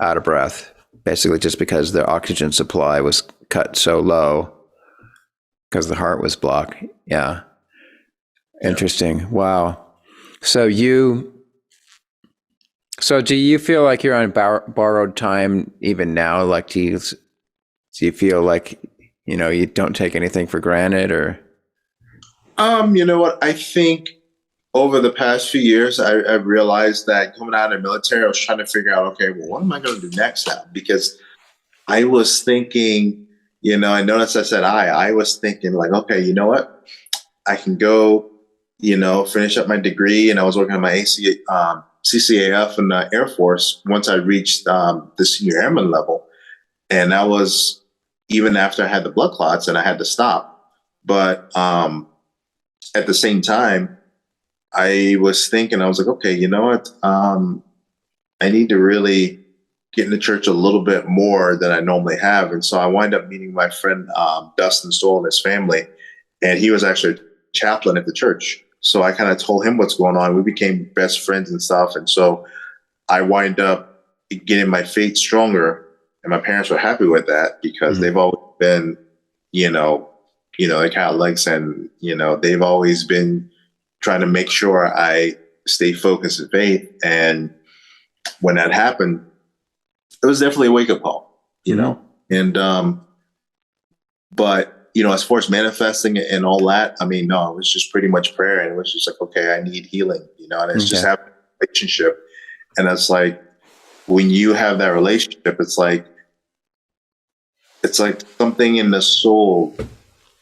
out of breath, basically just because their oxygen supply was cut so low because the heart was blocked. Yeah. Interesting. Wow. So do you feel like you're on borrowed time even now? Like, do Do you feel like, you don't take anything for granted, or? You know what? I think over the past few years, I've realized that coming out of the military, I was trying to figure out, okay, well, what am I going to do next now? Because I was thinking, I noticed I said I was thinking like, okay, you know what? I can go, finish up my degree, and I was working on my CCAF in the Air Force once I reached the senior airman level. And that was even after I had the blood clots and I had to stop. But at the same time, I was thinking, I was like, okay, you know what? I need to really get into church a little bit more than I normally have. And so I wind up meeting my friend Dustin Stoll and his family, and he was actually a chaplain at the church. So I kind of told him what's going on. We became best friends and stuff. And so I wind up getting my faith stronger, and my parents were happy with that because they've always been, the Catholics, and, they've always been trying to make sure I stay focused in faith. And when that happened, it was definitely a wake-up call, and but as far as manifesting it and all that, I mean, no, it was just pretty much prayer, and it was just like, okay, I need healing, and it's just having a relationship. And it's like, when you have that relationship, it's like something in the soul,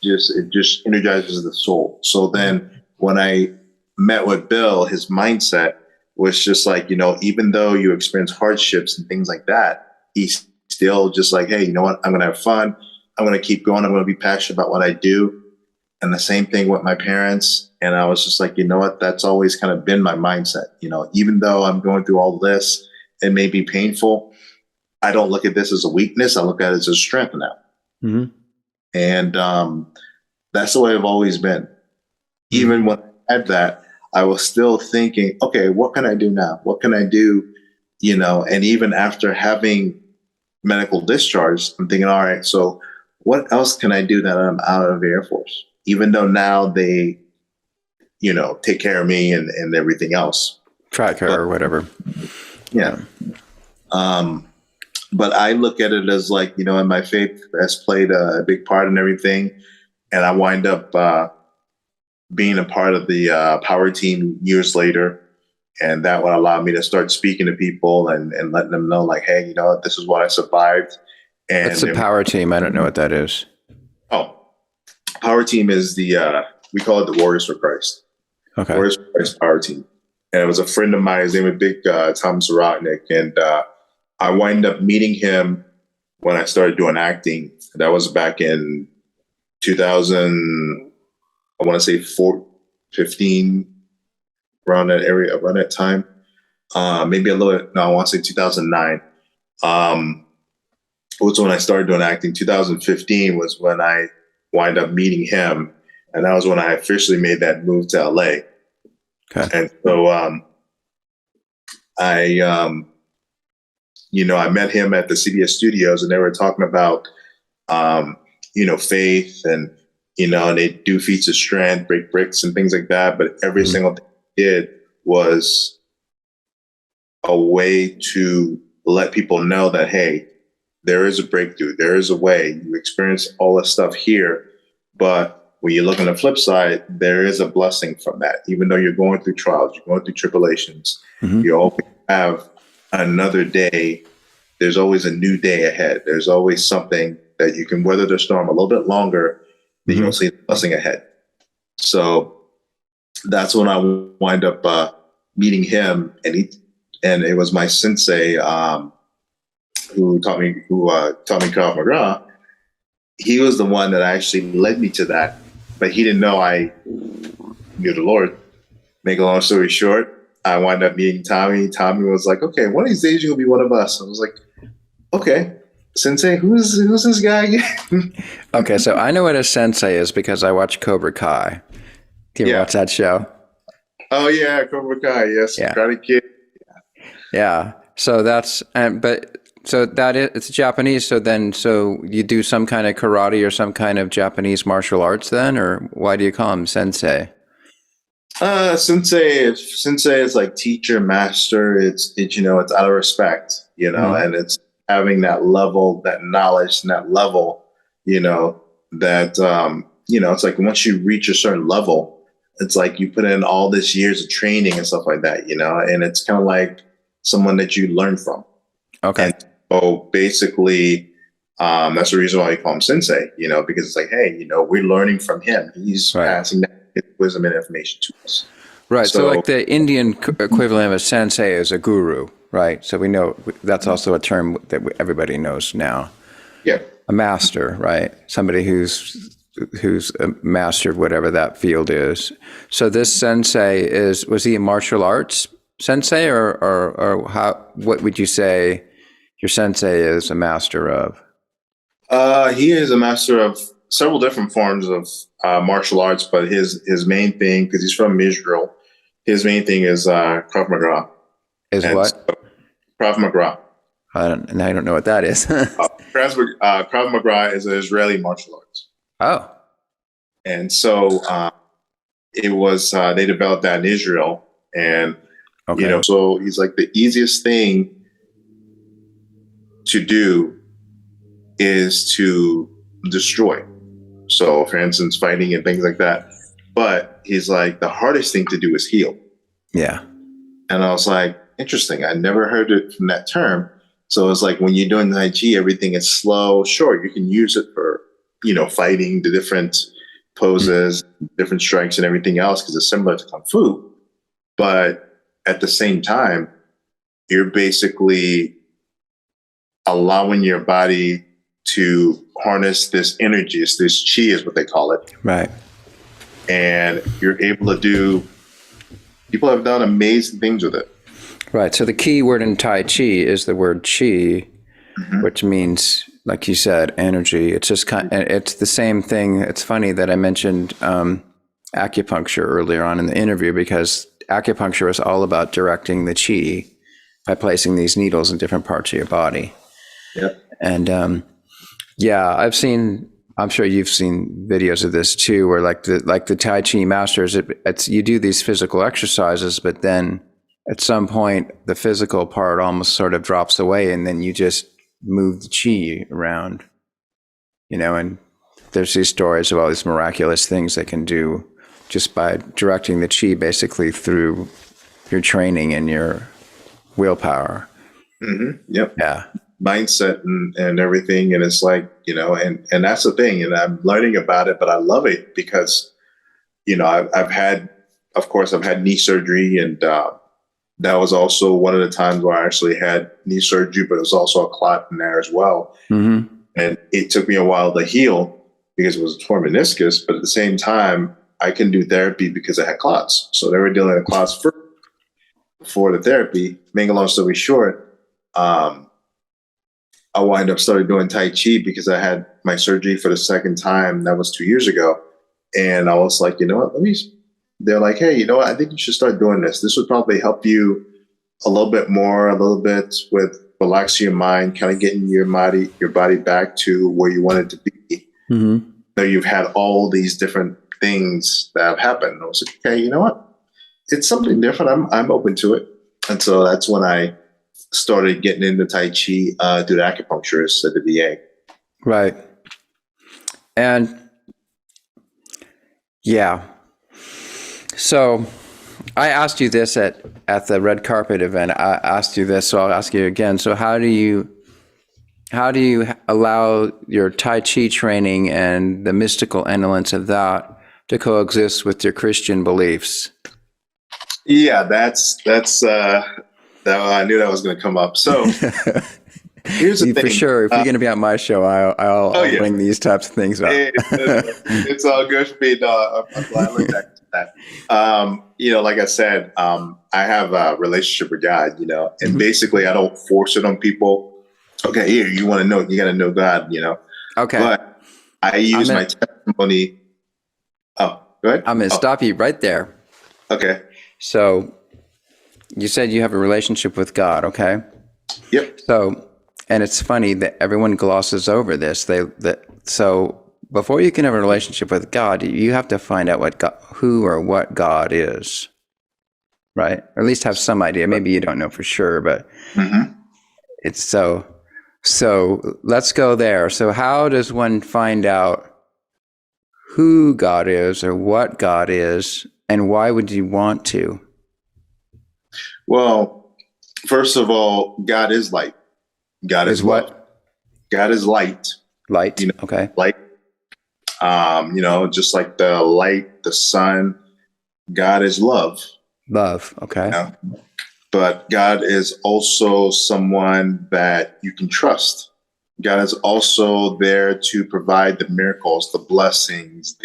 it just energizes the soul. So then when I met with Bill, his mindset was just like, even though you experience hardships and things like that, he's still just like, hey, you know what? I'm going to have fun. I'm going to keep going. I'm going to be passionate about what I do. And the same thing with my parents. And I was just like, you know what? That's always kind of been my mindset. Even though I'm going through all this, it may be painful, I don't look at this as a weakness. I look at it as a strength now. Mm-hmm. And that's the way I've always been. Even when I had that, I was still thinking, okay, what can I do now? What can I do? And even after having medical discharge, I'm thinking, all right, so what else can I do that I'm out of the Air Force? Even though now they, take care of me and everything else. Tracker or whatever. Yeah. But I look at it as like, and my faith has played a big part in everything. And I wind up being a part of the power team years later. And that would allow me to start speaking to people and letting them know, like, hey, this is what I survived. And what's the power team? I don't know what that is. Oh, power team is we call it the Warriors for Christ. Okay. Warriors for Christ power team. And it was a friend of mine. His name was Big Tom Zarotnik. And I wind up meeting him when I started doing acting. That was back in 2000, I want to say 15, around that area, around that time. Maybe a little, no, I want to say 2009. Was when I started doing acting. 2015 was when I wind up meeting him. And that was when I officially made that move to LA. Okay. And so I met him at the CBS studios, and they were talking about, faith and, and they do feats of strength, break bricks and things like that. But every single thing they did was a way to let people know that, hey, there is a breakthrough. There is a way. You experience all this stuff here, but when you look on the flip side, there is a blessing from that. Even though you're going through trials, you're going through tribulations, you always have another day. There's always a new day ahead. There's always something that you can weather the storm a little bit longer, then you'll see the blessing ahead. So that's when I wind up meeting him, and it was my sensei who taught me Krav Maga. He was the one that actually led me to that, but he didn't know I knew the Lord. Make a long story short, I wound up meeting Tommy. Tommy was like, okay, one of these days you'll be one of us. I was like, okay, sensei, who's this guy again? Okay, so I know what a sensei is because I watch Cobra Kai. Do you watch that show? Oh yeah, Cobra Kai, yes, Karate Kid. Yeah, so that's so that it's Japanese. So you do some kind of karate or some kind of Japanese martial arts then, or why do you call him sensei? Sensei is like teacher, master. It's out of respect, and it's having that level, that knowledge, and that level, that, it's like once you reach a certain level, it's like you put in all this years of training and stuff like that, and it's kind of like someone that you learn from. Okay. And so basically, that's the reason why we call him sensei, because it's like, hey, we're learning from him. He's passing that wisdom and information to us. Right. So like the Indian equivalent of a sensei is a guru, right? So we know that's also a term that everybody knows now. Yeah. A master, right? Somebody who's a master of whatever that field is. So this sensei was he a martial arts sensei or what would you say your sensei is a master of? He is a master of several different forms of martial arts, but his main thing, because he's from Israel, his main thing is Krav Maga. Is what? So, Krav Maga. I don't know what that is. Krav Maga is an Israeli martial arts. Oh. And so it was, they developed that in Israel. And, so he's like the easiest thing to do is to destroy. So for instance, fighting and things like that. But he's like, the hardest thing to do is heal. Yeah. And I was like, interesting. I never heard it from that term. So it's like when you're doing Tai Chi, everything is slow. Sure, you can use it for, fighting the different poses, different strikes and everything else because it's similar to Kung Fu. But at the same time, you're basically allowing your body to harness this energy. This chi is what they call it. Right. And you're able to people have done amazing things with it. Right. So the key word in Tai Chi is the word chi, which means, like you said, energy. It's just it's the same thing. It's funny that I mentioned acupuncture earlier on in the interview because acupuncture is all about directing the chi by placing these needles in different parts of your body. Yep. And I'm sure you've seen videos of this too, where like the Tai Chi masters, it's you do these physical exercises, but then at some point the physical part almost sort of drops away, and then you just move the chi around, and there's these stories of all these miraculous things they can do just by directing the chi basically through your training and your willpower. Mm-hmm. Yep. Yeah. Mindset and everything. And it's like, and that's the thing. And I'm learning about it, but I love it because, I've had knee surgery, and that was also one of the times where I actually had knee surgery, but it was also a clot in there as well. Mm-hmm. And it took me a while to heal because it was a torn meniscus, but at the same time, I can do therapy because I had clots. So they were dealing with clots first before the therapy. Making a long story short, I wind up started doing Tai Chi because I had my surgery for the second time. That was 2 years ago. And I was like, they're like, hey, I think you should start doing this. This would probably help you a little bit with relaxing your mind, kind of getting your body back to where you want it to be. Mm-hmm. So you've had all these different things that have happened. I was like, okay, you know what? It's something different. I'm open to it. And so that's when I started getting into Tai Chi through the acupuncturist at the VA. Right. And yeah. So I asked you this at the red carpet event. I asked you this, so I'll ask you again. So how do you allow your Tai Chi training and the mystical elements of that to coexist with your Christian beliefs? Yeah, that's I knew that was going to come up. So here's the thing. For sure, if you're going to be on my show, I'll bring these types of things up. It's all good for me. No, I'm glad I looked at that. Like I said, I have a relationship with God, and basically I don't force it on people. Okay, here, you want to know, you got to know God, Okay. But I use my testimony. Oh, go ahead. I'm going to stop you right there. Okay. So you said you have a relationship with God, okay? Yep. So, and it's funny that everyone glosses over this. So before you can have a relationship with God, you have to find out who or what God is, right? Or at least have some idea. Maybe you don't know for sure, but it's so. So let's go there. So how does one find out who God is or what God is, and why would you want to? Well, first of all, God is light. God is what? love. God is light. Light. Okay. Light. Just like the light, the sun. God is love. Love. Okay. But God is also someone that you can trust. God is also there to provide the miracles, the blessings,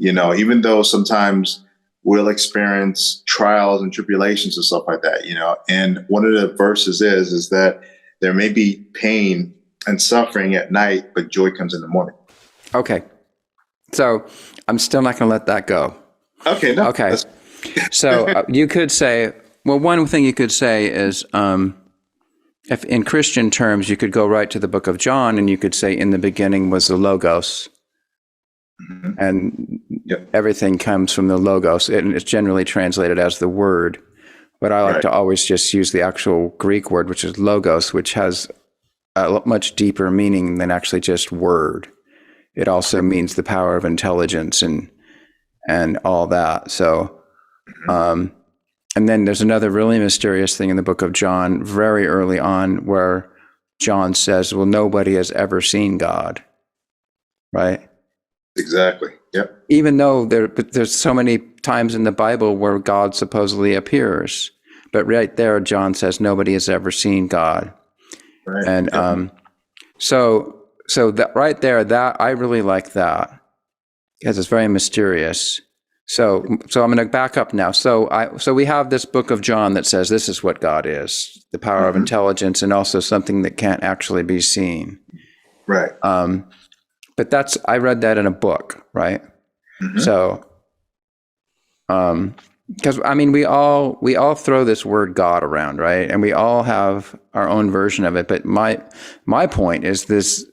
even though sometimes we'll experience trials and tribulations and stuff like that, and one of the verses is that there may be pain and suffering at night, but joy comes in the morning. Okay. So I'm still not going to let that go. Okay. No, okay. So you could say, well, one thing you could say is, if in Christian terms, you could go right to the book of John and you could say, in the beginning was the Logos. Mm-hmm. And everything comes from the Logos. And it's generally translated as the Word. But I like to always just use the actual Greek word, which is Logos, which has a much deeper meaning than actually just word. It also means the power of intelligence and all that. So, and then there's another really mysterious thing in the book of John, very early on, where John says, well, nobody has ever seen God, right? Exactly. Yep. Even though there's so many times in the Bible where God supposedly appears, but right there, John says nobody has ever seen God. Right. And so that right there, that I really like that because it's very mysterious. So I'm going to back up now. So we have this book of John that says this is what God is, the power of intelligence, and also something that can't actually be seen. Right. But I read that in a book, right? Mm-hmm. So, because I mean, we all throw this word God around, right? And we all have our own version of it. But my point is this: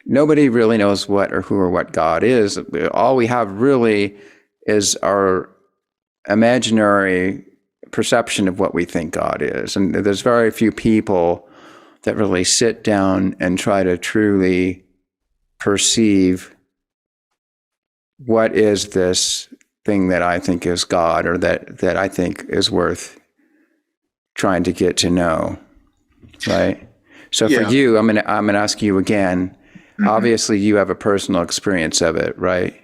nobody really knows what or who or what God is. All we have really is our imaginary perception of what we think God is. And there's very few people that really sit down and try to truly perceive what is this thing that I think is God, or that I think is worth trying to get to know, right? So for you, I'm gonna ask you again. Mm-hmm. Obviously, you have a personal experience of it, right?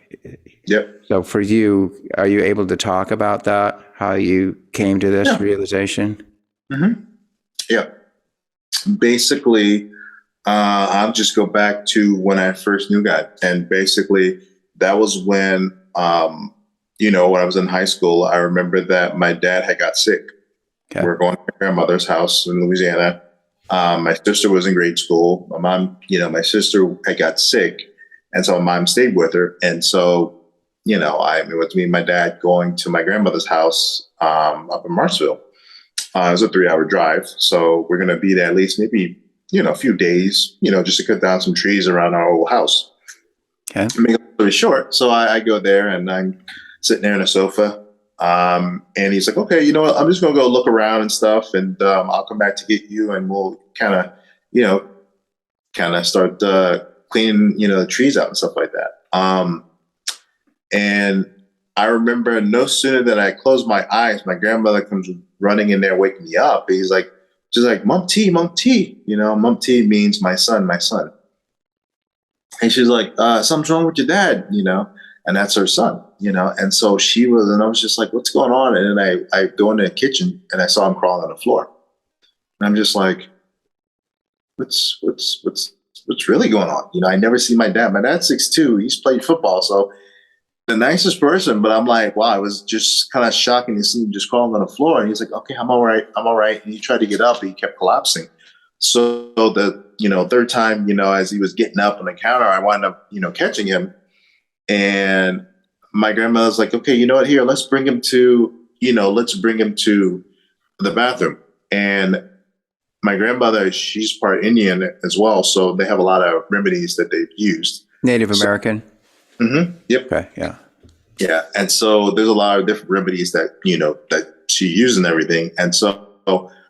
Yep. So for you, are you able to talk about that? How you came to this realization? Mm-hmm. Yeah. Basically, I'll just go back to when I first knew God, and basically that was when, when I was in high school. I remember that my dad had got sick. Okay. We were going to my grandmother's house in Louisiana. My sister was in grade school. My mom, my sister had got sick. And so my mom stayed with her. And so, it was me and my dad going to my grandmother's house up in Martinsville. It was a 3-hour drive. So we're going to be there at least maybe, a few days, just to cut down some trees around our old house. Okay. To make a story short. So I go there and I'm sitting there on a sofa. And he's like, okay, you know what? I'm just going to go look around and stuff. And I'll come back to get you and we'll kind of start cleaning, the trees out and stuff like that. And I remember no sooner than I closed my eyes, my grandmother comes running in there, waking me up. She's like, Mom T. Mom T means my son. And she's like, something's wrong with your dad, and that's her son, and so and I was just like, what's going on? And then I go into the kitchen and I saw him crawling on the floor. And I'm just like, what's really going on? I never see my dad. My dad's 6'2". He's played football. So the nicest person, but I'm like, wow, it was just kind of shocking to see him just crawling on the floor. And he's like, okay, I'm all right. And he tried to get up, but he kept collapsing. So the, third time, as he was getting up on the counter, I wound up, catching him. And my grandmother's like, okay, you know what, here, let's bring him to the bathroom. And my grandmother, she's part Indian as well. So they have a lot of remedies that they've used. Native American? Mm-hmm. Yep. Okay. Yeah. Yeah. And so there's a lot of different remedies that, that she used and everything. And so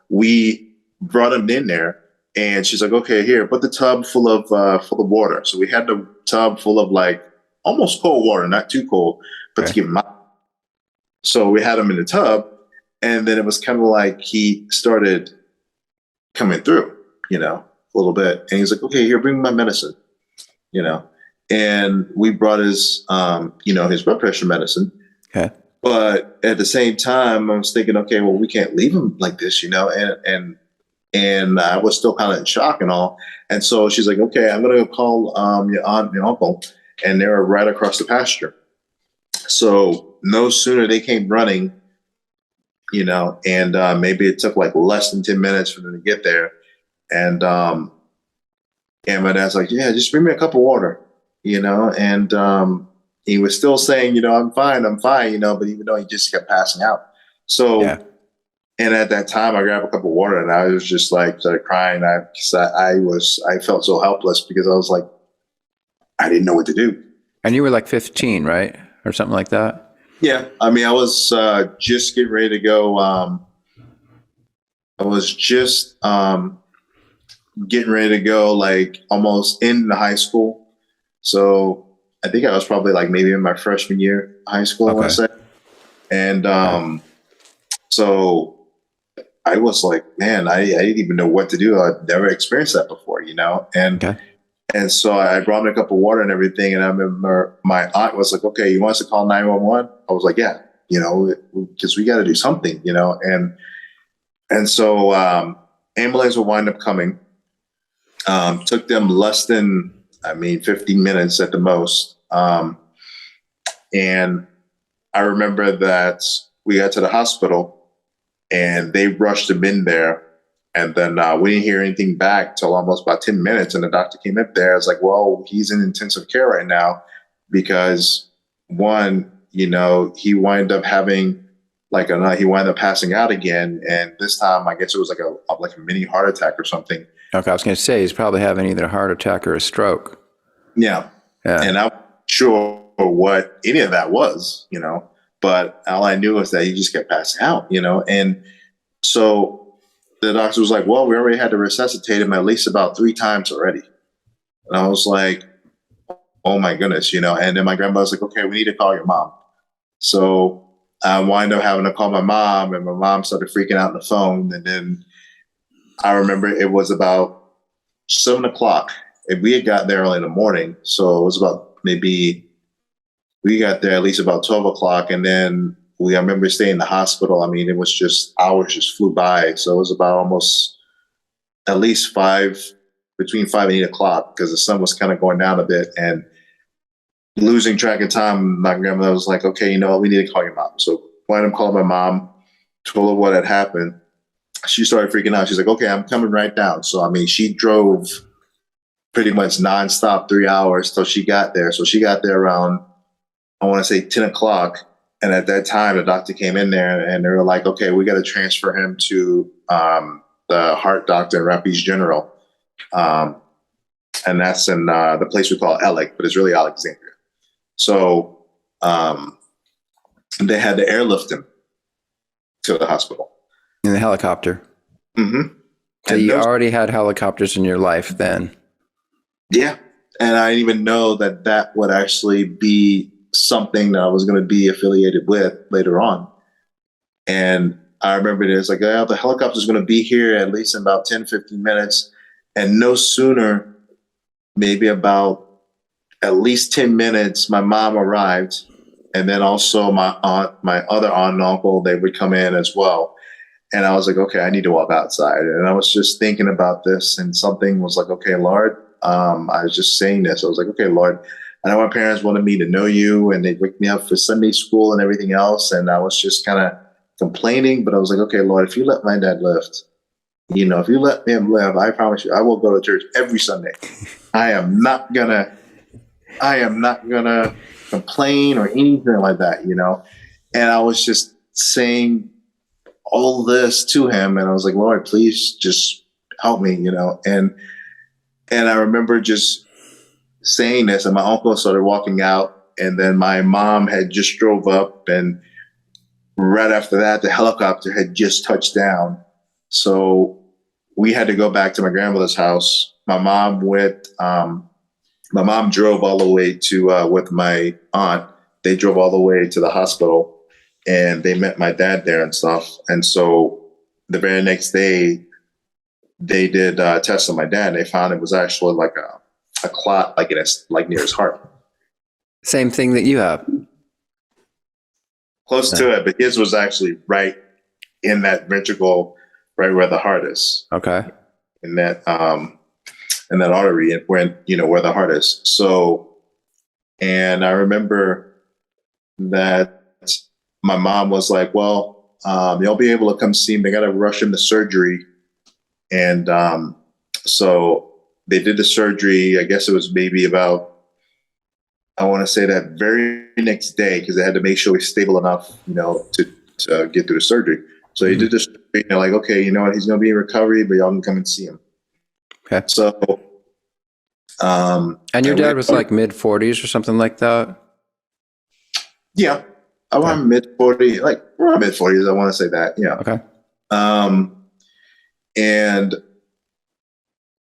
we brought him in there And she's like, okay, here, put the tub full of water. So we had the tub full of like almost cold water, not too cold, but to keep him out. So we had him in the tub, and then it was kind of like he started coming through, a little bit. And he's like, okay, here, bring me my medicine, and we brought his, his blood pressure medicine. Okay. But at the same time, I was thinking, okay, well, we can't leave him like this, and I was still kind of in shock and all. And so she's like, okay, I'm going to call your aunt and your uncle. And they were right across the pasture. So no sooner they came running, and maybe it took like less than 10 minutes for them to get there. And my dad's like, yeah, just bring me a cup of water, and he was still saying, I'm fine, but even though he just kept passing out. So, yeah. And at that time, I grabbed a cup of water, and I was just like, started crying. I felt so helpless because I was like, I didn't know what to do. And you were like 15, right? Or something like that? Yeah. I mean, I was just getting ready to go. I was just getting ready to go, like almost in the high school. So I think I was probably like maybe in my freshman year of high school, I want to say. And so I was like, man, I didn't even know what to do. I'd never experienced that before, And so I brought him a cup of water and everything. And I remember my aunt was like, okay, you want us to call 911? I was like, yeah, because we got to do something, And so ambulance will wind up coming. Took them less than, 15 minutes at the most. And I remember that we got to the hospital and they rushed him in there. And then we didn't hear anything back till almost about 10 minutes. And the doctor came up there. I was like, well, he's in intensive care right now because one, he wound up having he wound up passing out again. And this time, I guess it was like a mini heart attack or something. Okay. I was going to say, he's probably having either a heart attack or a stroke. Yeah. And I'm not sure what any of that was, but all I knew was that he just kept passing out, and so the doctor was like, well, we already had to resuscitate him at least about 3 times already. And I was like, oh my goodness, and then my grandma was like, okay, we need to call your mom. So I wound up having to call my mom, and my mom started freaking out on the phone. And then I remember it was about 7:00, and we had got there early in the morning. So it was about we got there at least about 12:00. And then I remember staying in the hospital. It was just hours just flew by. So it was about almost at least between 5 and 8 o'clock because the sun was kind of going down a bit and losing track of time. My grandmother was like, okay, we need to call your mom. So I went and called my mom, told her what had happened. She started freaking out. She's like, okay, I'm coming right down. So, she drove pretty much nonstop 3 hours till she got there. So she got there around, I want to say 10 o'clock. And at that time, the doctor came in there and they were like, okay, we got to transfer him to the heart doctor in Rapides General. And that's in the place we call Alec, but it's really Alexandria. So they had to airlift him to the hospital. In the helicopter? Mm-hmm. So you already had helicopters in your life then? Yeah. And I didn't even know that would actually be something that I was going to be affiliated with later on. And I remember it was like, oh, the helicopter is going to be here at least in about 10, 15 minutes. And no sooner, maybe about at least 10 minutes, my mom arrived. And then also my other aunt and uncle, they would come in as well. And I was like, okay, I need to walk outside. And I was just thinking about this and something was like, okay, Lord, I was just saying this. I was like, okay, Lord, I know my parents wanted me to know you and they'd wake me up for Sunday school and everything else. And I was just kind of complaining, but I was like, okay, Lord, if you let my dad live, if you let him live, I promise you, I will go to church every Sunday. I am not gonna complain or anything like that, And I was just saying all this to him. And I was like, Lord, please just help me, And I remember just saying this, and my uncle started walking out, and then my mom had just drove up, and right after that, the helicopter had just touched down. So we had to go back to my grandmother's house. My mom drove all the way to, with my aunt. They drove all the way to the hospital and they met my dad there and stuff. And so the very next day they did tests on my dad. They found it was actually like a clot, like near his heart. Same thing that you have. Close to it, but his was actually right in that ventricle, right where the heart is. Okay. In that artery, and where the heart is. So, and I remember that my mom was like, "Well, you'll be able to come see him. They got to rush him to surgery." And so they did the surgery. I guess it was maybe about, I want to say that very next day, because they had to make sure he's stable enough, to get through the surgery. So he did the surgery. They're like, okay, you know what? He's going to be in recovery, but y'all can come and see him. Okay. So, and your dad was like mid-40s or something like that? Yeah. I'm mid-40s, like around mid-40s. I want to say that. Yeah. Okay. And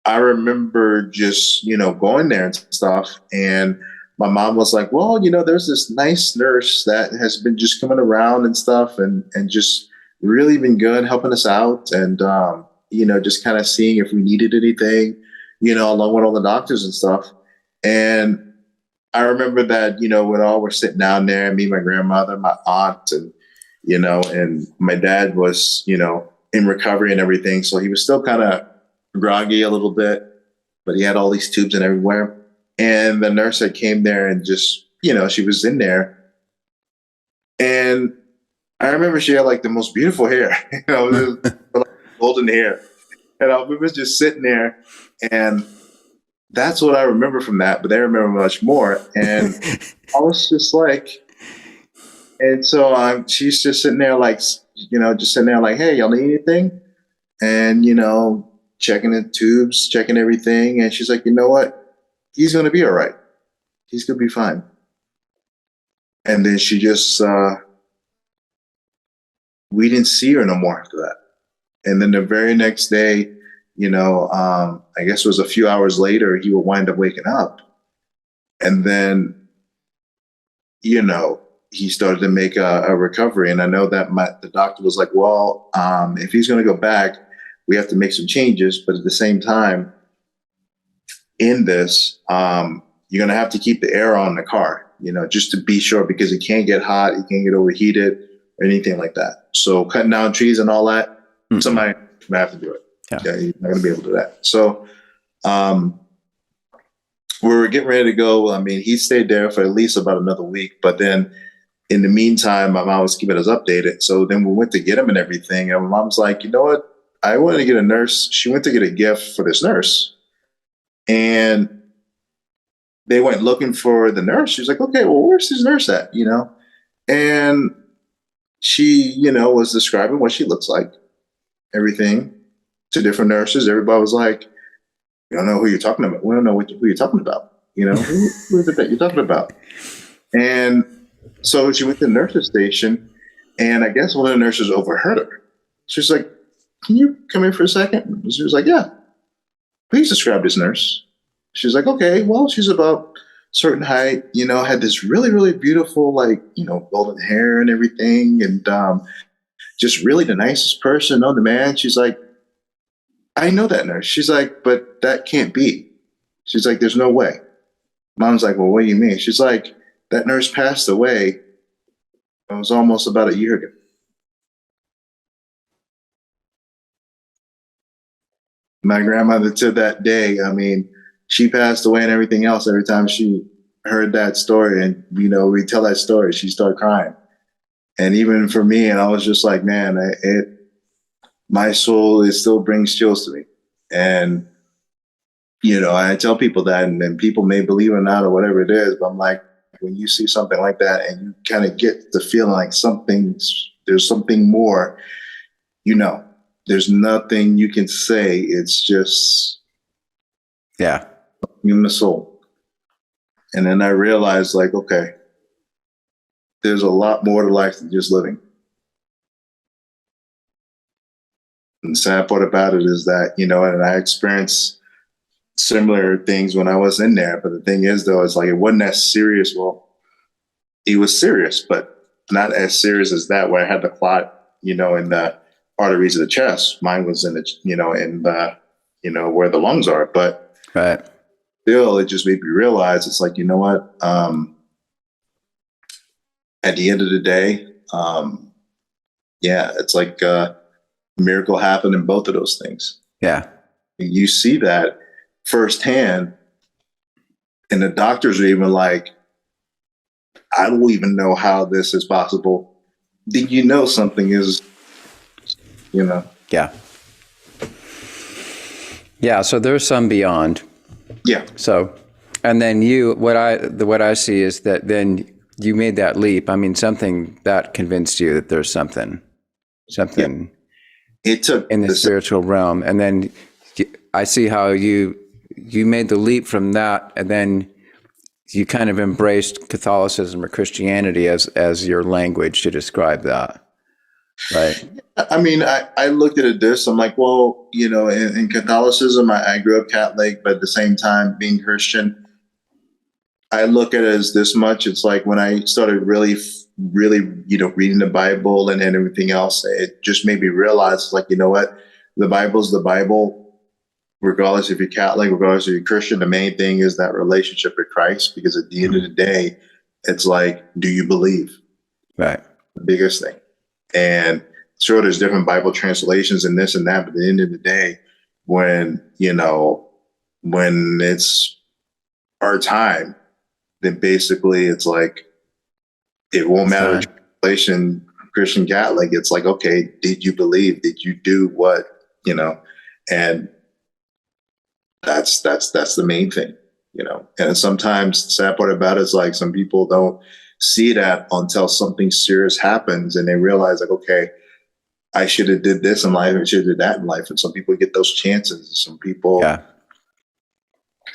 I remember just, going there and stuff. And my mom was like, well, there's this nice nurse that has been just coming around and stuff and just really been good helping us out. And, just kind of seeing if we needed anything, along with all the doctors and stuff. And I remember that, when all were sitting down there, me, my grandmother, my aunt, and, and my dad was, in recovery and everything. So he was still kind of groggy a little bit, but he had all these tubes and everywhere. And the nurse that came there and just, she was in there. And I remember she had like the most beautiful hair, like golden hair. And I remember just sitting there, and that's what I remember from that. But they remember much more. And I was just like, and so she's just sitting there like, hey, y'all need anything? And, checking the tubes, checking everything. And she's like, you know what? He's going to be all right. He's going to be fine. And then she just, we didn't see her no more after that. And then the very next day, I guess it was a few hours later, he would wind up waking up. And then, he started to make a recovery. And I know that the doctor was like, well, if he's going to go back, we have to make some changes. But at the same time, in this, you're going to have to keep the air on in the car, just to be sure, because it can't get hot, it can't get overheated or anything like that. So cutting down trees and all that, somebody might have to do it. Yeah, you're not going to be able to do that. So we were getting ready to go. I mean, he stayed there for at least about another week. But then in the meantime, my mom was keeping us updated. So then we went to get him and everything. And my mom's like, you know what? I wanted to get a nurse. She went to get a gift for this nurse. And they went looking for the nurse. She was like, okay, well, where's this nurse at? And she, was describing what she looks like, everything to different nurses. Everybody was like, we don't know who you're talking about. We don't know who you're talking about. Who is it that you're talking about? And so she went to the nurse's station, and I guess one of the nurses overheard her. She's like, can you come here for a second? And she was like, yeah. Please describe this nurse. She's like, okay, well, she's about a certain height, had this really, really beautiful, golden hair and everything. And just really the nicest person on the man. She's like, I know that nurse. She's like, but that can't be. She's like, there's no way. Mom's like, well, what do you mean? She's like, that nurse passed away. It was almost about a year ago. My grandmother, to that day, I mean, she passed away and everything else. Every time she heard that story and, we tell that story, she started crying. And even for me, and I was just like, man, my soul, it still brings chills to me. And, I tell people that, and people may believe it or not or whatever it is, but I'm like, when you see something like that and you kind of get the feeling like there's something more, there's nothing you can say. It's just, yeah, in the soul. And then I realized, like, okay, there's a lot more to life than just living. And the sad part about it is that, and I experienced similar things when I was in there. But the thing is, though, it's like it wasn't that serious. Well, it was serious, but not as serious as that, where I had the clot, in the arteries of the chest. Mine was in the, in the, where the lungs are. But right. Still, it just made me realize it's like, you know what? At the end of the day, it's like a miracle happened in both of those things. Yeah. You see that firsthand, and the doctors are even like, I don't even know how this is possible. Did you know something is, Yeah. Yeah. So there's some beyond. Yeah. So, and then what I see is that then you made that leap. I mean, something that convinced you that there's something it took in the spiritual realm. And then I see how you made the leap from that, and then you kind of embraced Catholicism or Christianity as your language to describe that. Right. I mean, I looked at it this, I'm like, well, in Catholicism, I grew up Catholic, but at the same time being Christian, I look at it as this much. It's like when I started really, reading the Bible and everything else, it just made me realize, like, you know what, the Bible's the Bible, regardless if you're Catholic, regardless if you're Christian. The main thing is that relationship with Christ, because at the end of the day, it's like, do you believe? Right. The biggest thing. And sure, there's different Bible translations and this and that, but at the end of the day, when it's our time, then basically it's like, it won't matter translation, Christian, Catholic. It's like, okay, did you believe? Did you do what, and that's the main thing, and sometimes the sad part about it is like, some people don't see that until something serious happens and they realize, like, okay, I should have did this in life, I should have did that in life. And some people get those chances, some people,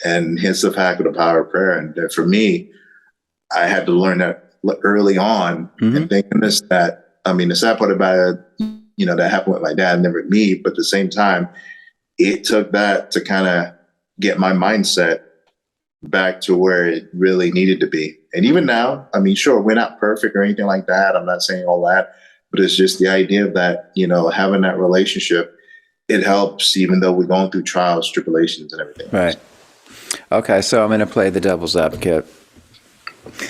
and hence the fact of the power of prayer. And for me, I had to learn that early on. And thinking this, that, I mean, the sad part about it, that happened with my dad, never me, but at the same time, it took that to kind of get my mindset back to where it really needed to be. And even now, I mean, sure, we're not perfect or anything like that. I'm not saying all that, but it's just the idea of that, having that relationship, it helps, even though we're going through trials, tribulations, and everything. Right. Okay. So I'm going to play the devil's advocate.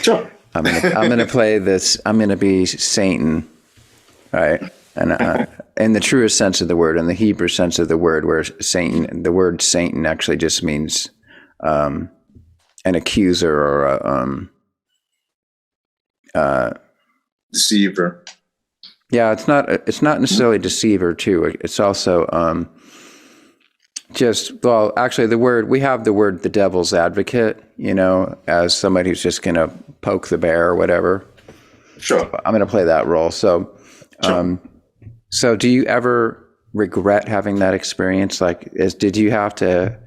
Sure. I'm going to play this. I'm going to be Satan. Right. And in the truest sense of the word, in the Hebrew sense of the word, where Satan, the word Satan actually just means, an accuser or a deceiver. Yeah, it's not necessarily deceiver too. It's also actually we have the word the devil's advocate, as somebody who's just going to poke the bear or whatever. Sure. I'm going to play that role. So, sure. So do you ever regret having that experience? Like, did you have to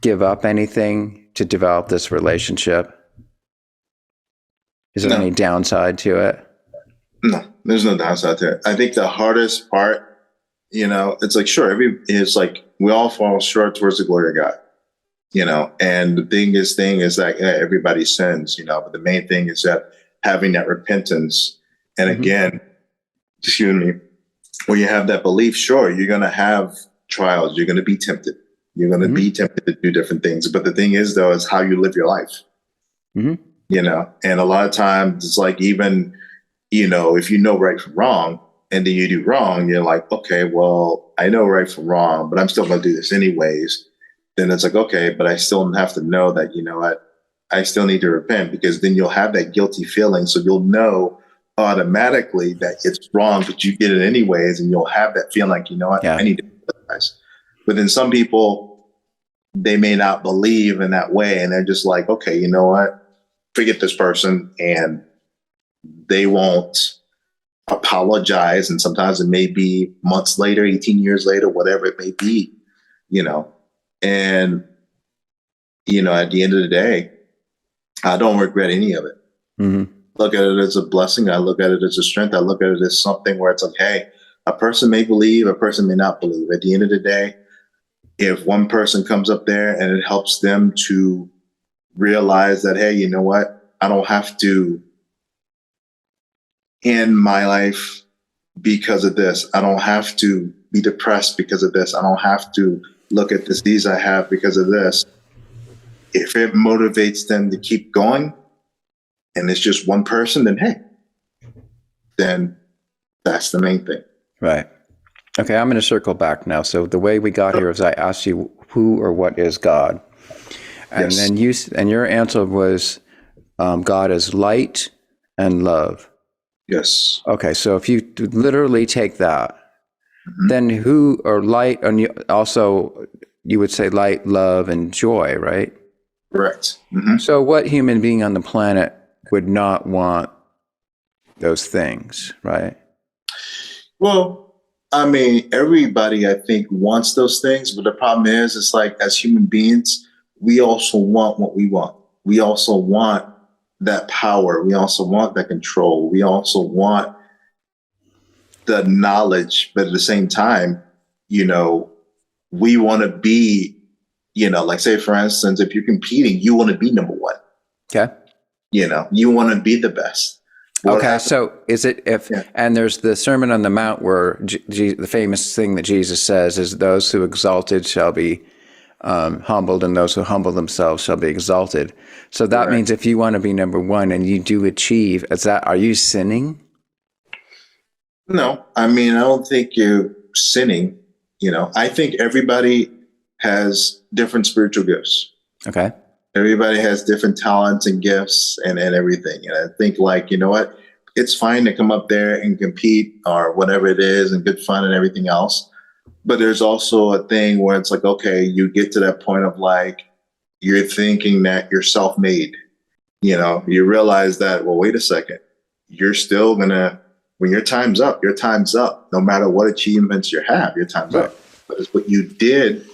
give up anything to develop this relationship? Is there any downside to it? No, there's no downside to it. I think the hardest part, it's like, sure, it's like we all fall short towards the glory of God, and the biggest thing is that everybody sins, but the main thing is that having that repentance. And again, excuse me, when you have that belief, sure, you're going to have trials. You're going to be tempted. You're going to be tempted to do different things. But the thing is, though, is how you live your life, and a lot of times it's like, even, if you know right from wrong and then you do wrong, you're like, okay, well, I know right from wrong, but I'm still going to do this anyways. Then it's like, okay, but I still have to know that, what, I still need to repent, because then you'll have that guilty feeling. So you'll know automatically that it's wrong, but you did it anyways. And you'll have that feeling like, what, I need to apologize. But then some people, they may not believe in that way. And they're just like, okay, you know what? Forget this person, and they won't apologize. And sometimes it may be months later, 18 years later, whatever it may be, and, at the end of the day, I don't regret any of it. Look at it as a blessing. I look at it as a strength. I look at it as something where it's like, hey, a person may believe, a person may not believe. At the end of the day, if one person comes up there and it helps them to realize that, hey, you know what? I don't have to end my life because of this. I don't have to be depressed because of this. I don't have to look at this disease I have because of this. If it motivates them to keep going and it's just one person, then hey, then that's the main thing. Right. Okay, I'm going to circle back now. So the way we got here is I asked you who or what is God, and then your answer was God is light and love. Yes. Okay, so if you literally take that, then who or light, and also you would say light, love, and joy, right? Correct. So what human being on the planet would not want those things, right? Well, I mean, everybody, I think, wants those things. But the problem is, it's like as human beings, we also want what we want. We also want that power. We also want that control. We also want the knowledge. But at the same time, you know, we want to be, you know, like say, for instance, if you're competing, you want to be number one. Okay. You know, you want to be the best. Okay, so is it and there's the Sermon on the Mount where the famous thing that Jesus says is those who exalted shall be humbled and those who humble themselves shall be exalted. So that means if you want to be number one and you do achieve, are you sinning? No, I mean, I don't think you're sinning. You know, I think everybody has different spiritual gifts. Okay. Everybody has different talents and gifts and everything. And I think like, you know what, it's fine to come up there and compete or whatever it is and good fun and everything else. But there's also a thing where it's like, okay, you get to that point of like, you're thinking that you're self-made. You know, you realize that, well, wait a second, you're still gonna, when your time's up, your time's up. No matter what achievements you have, your time's up. But it's what you did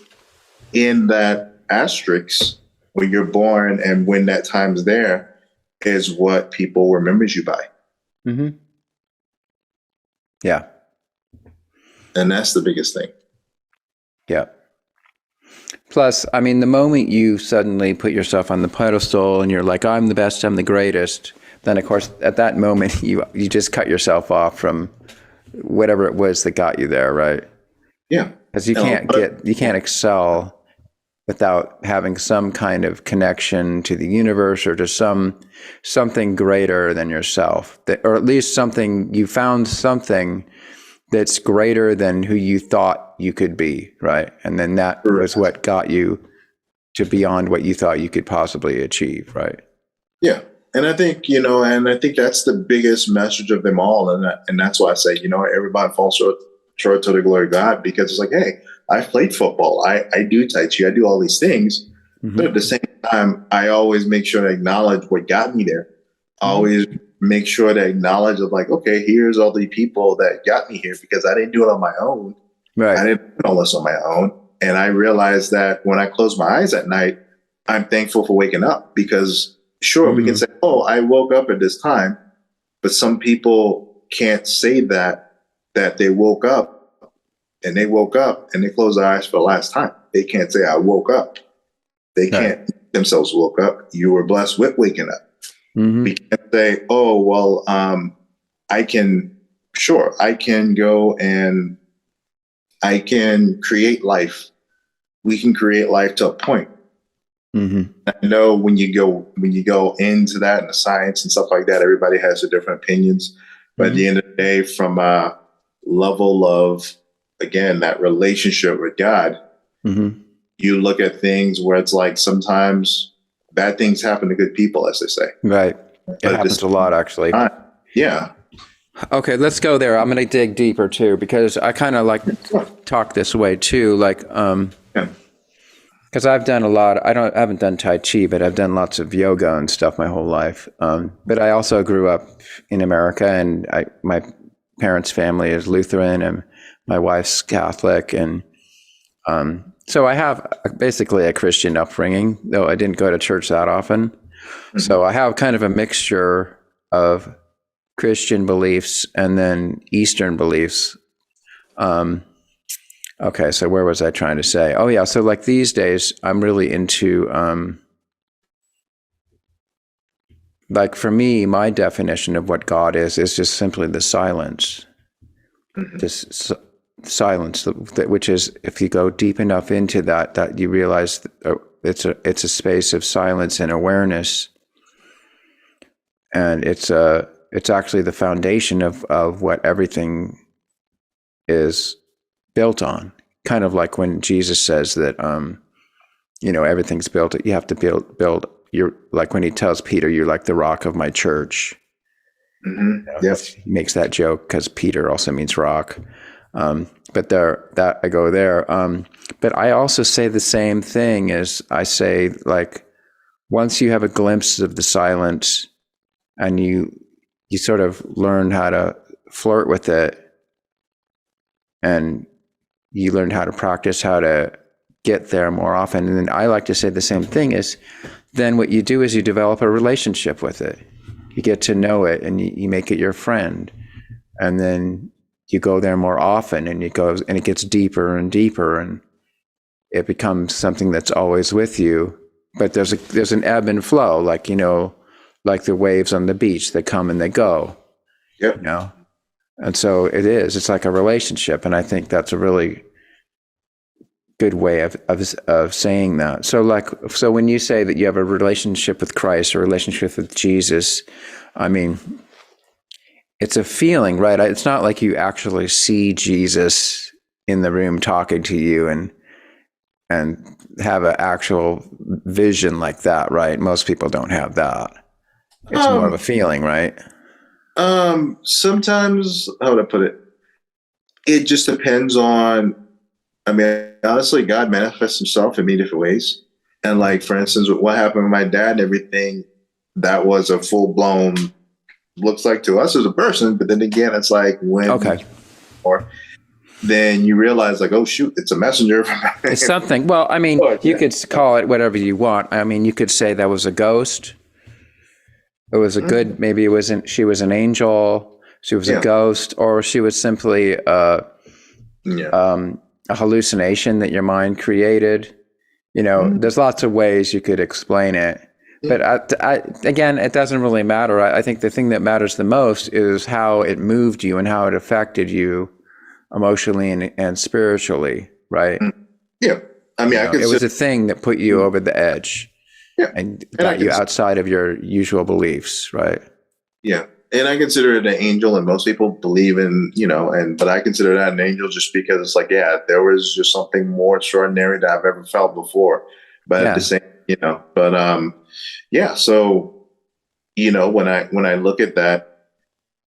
in that asterisk when you're born and when that time's there is what people remembers you by. Mm-hmm. Yeah. And that's the biggest thing. Yeah. Plus, I mean, the moment you suddenly put yourself on the pedestal and you're like, I'm the best, I'm the greatest, then of course, at that moment, you just cut yourself off from whatever it was that got you there, right? Yeah. Because you can't excel without having some kind of connection to the universe or to something greater than yourself, or at least you found something that's greater than who you thought you could be, right? And then that was what got you to beyond what you thought you could possibly achieve, right? Yeah. And I think, you know, and I think that's the biggest message of them all. And that's why I say, you know, everybody falls short to the glory of God, because it's like, hey, I played football. I do Tai Chi. I do all these things. Mm-hmm. But at the same time, I always make sure to acknowledge what got me there. I always make sure to acknowledge of like, okay, here's all the people that got me here because I didn't do it on my own. Right. I didn't do all this on my own. And I realized that when I close my eyes at night, I'm thankful for waking up because sure, we can say, oh, I woke up at this time. But some people can't say that they woke up. And they woke up and they closed their eyes for the last time. They can't say, I woke up. They can't themselves woke up. You were blessed with waking up. Mm-hmm. We can't say, oh, well, I can go and I can create life. We can create life to a point. Mm-hmm. I know when you go into that and the science and stuff like that, everybody has their different opinions. But at the end of the day, from a level of, again, that relationship with God, you look at things where it's like sometimes bad things happen to good people, as they say. Right. It happens a lot, actually. Yeah. Okay, let's go there. I'm going to dig deeper, too, because I kind of like to talk this way, too. Like, because I've done a lot. I haven't done Tai Chi, but I've done lots of yoga and stuff my whole life. But I also grew up in America, and my parents' family is Lutheran, and my wife's Catholic, and so I have basically a Christian upbringing, though I didn't go to church that often. Mm-hmm. So I have kind of a mixture of Christian beliefs and then Eastern beliefs Okay, so where was I trying to say? Oh yeah, so like these days I'm really into like for me, my definition of what God is just simply the silence. This silence, which is, if you go deep enough into that you realize it's a space of silence and awareness, and it's actually the foundation of what everything is built on. Kind of like when Jesus says that everything's built. You have to build. You're like when he tells Peter, "You're like the rock of my church." Yes, he makes that joke because Peter also means rock. But I go there. But I also say the same thing as I say, like, once you have a glimpse of the silence and you sort of learn how to flirt with it, and you learn how to practice how to get there more often. And then I like to say the same thing is, then what you do is you develop a relationship with it. You get to know it and you make it your friend. And then you go there more often and it gets deeper and deeper, and it becomes something that's always with you. But there's an ebb and flow, like, like the waves on the beach, they come and they go. Yep. And so it's like a relationship. And I think that's a really good way of saying that. So when you say that you have a relationship with Christ or a relationship with Jesus, I mean, it's a feeling, right? It's not like you actually see Jesus in the room talking to you and have an actual vision like that, right? Most people don't have that. It's more of a feeling, right? Sometimes, how would I put it? It just depends on, I mean, honestly, God manifests himself in many different ways. And like, for instance, what happened with my dad and everything, that was a full blown, looks like to us as a person, but then again, it's like or then you realize like, oh shoot, it's a messenger. It's something. Well, I mean, you could call it whatever you want. I mean, you could say that was a ghost. It was a good, maybe it wasn't, she was an angel, she was a ghost, or she was simply a hallucination that your mind created. There's lots of ways you could explain it. But again, it doesn't really matter. I think the thing that matters the most is how it moved you and how it affected you emotionally and spiritually, right? Yeah. I mean, it was a thing that put you over the edge. Yeah. And got you outside of your usual beliefs, right? Yeah. And I consider it an angel, and most people believe in, but I consider that an angel just because it's like, there was just something more extraordinary that I've ever felt before. But at the same, so, when I look at that,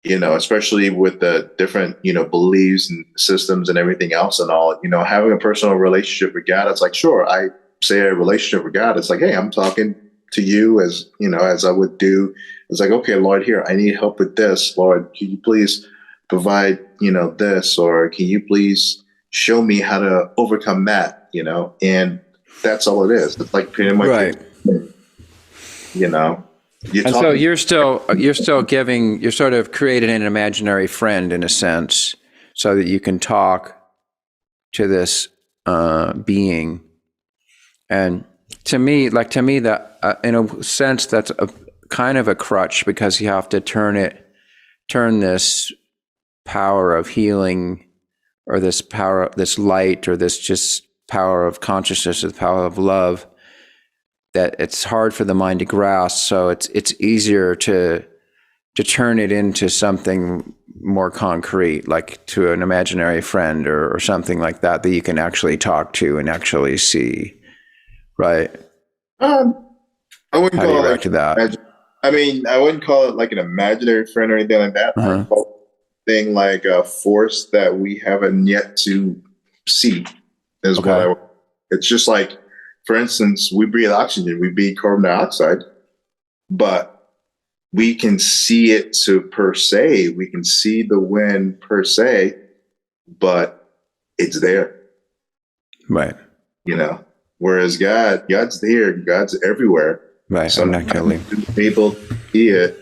especially with the different, beliefs and systems and everything else and all, having a personal relationship with God, it's like, sure, I say a relationship with God, it's like, hey, I'm talking to you as, as I would do. It's like, okay, Lord, here, I need help with this. Lord, can you please provide, this, or can you please show me how to overcome that, and that's all it is. It's like pretty much, right. And so you're still giving, you're sort of creating an imaginary friend in a sense, so that you can talk to this being. And to me, that in a sense, that's a kind of a crutch, because you have to turn this power of healing, or this power, this light, or this just power of consciousness, or the power of love, that it's hard for the mind to grasp. So it's easier to turn it into something more concrete, like to an imaginary friend or something like that you can actually talk to and actually see. Right. I wouldn't call it like that. I mean, I wouldn't call it like an imaginary friend or anything like that. I call it thing like a force that we haven't yet to see is what it's just like, for instance, we breathe oxygen, we breathe carbon dioxide, but we can see it per se. We can see the wind per se, but it's there. Right. Whereas God's there, God's everywhere. Right. So I'm not going to people see it,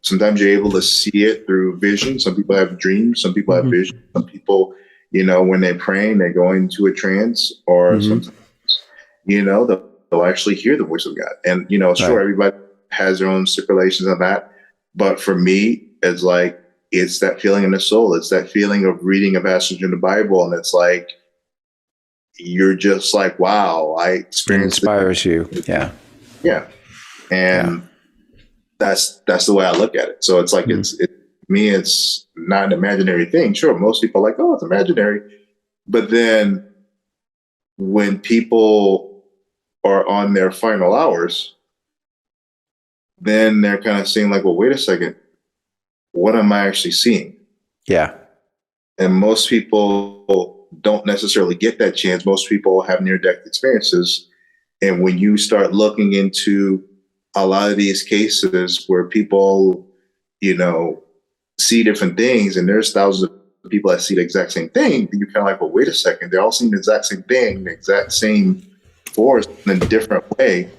sometimes you're able to see it through vision. Some people have dreams. Some people have vision. Some people, when they're praying, they go into a trance, or sometimes, they'll actually hear the voice of God. And, sure, everybody has their own stipulations on that. But for me, it's like, it's that feeling in the soul. It's that feeling of reading a passage in the Bible. And it's like, you're just like, wow, I experienced it. Inspires you. Yeah. Yeah. And that's the way I look at it. So it's like, it's not an imaginary thing. Sure. Most people are like, oh, it's imaginary. But then when people are on their final hours, then they're kind of seeing like, well, wait a second, what am I actually seeing? Yeah. And most people don't necessarily get that chance. Most people have near-death experiences. And when you start looking into a lot of these cases where people, see different things, and there's thousands of people that see the exact same thing, you're kind of like, well, wait a second, they're all seeing the exact same thing, the exact same force in a different way.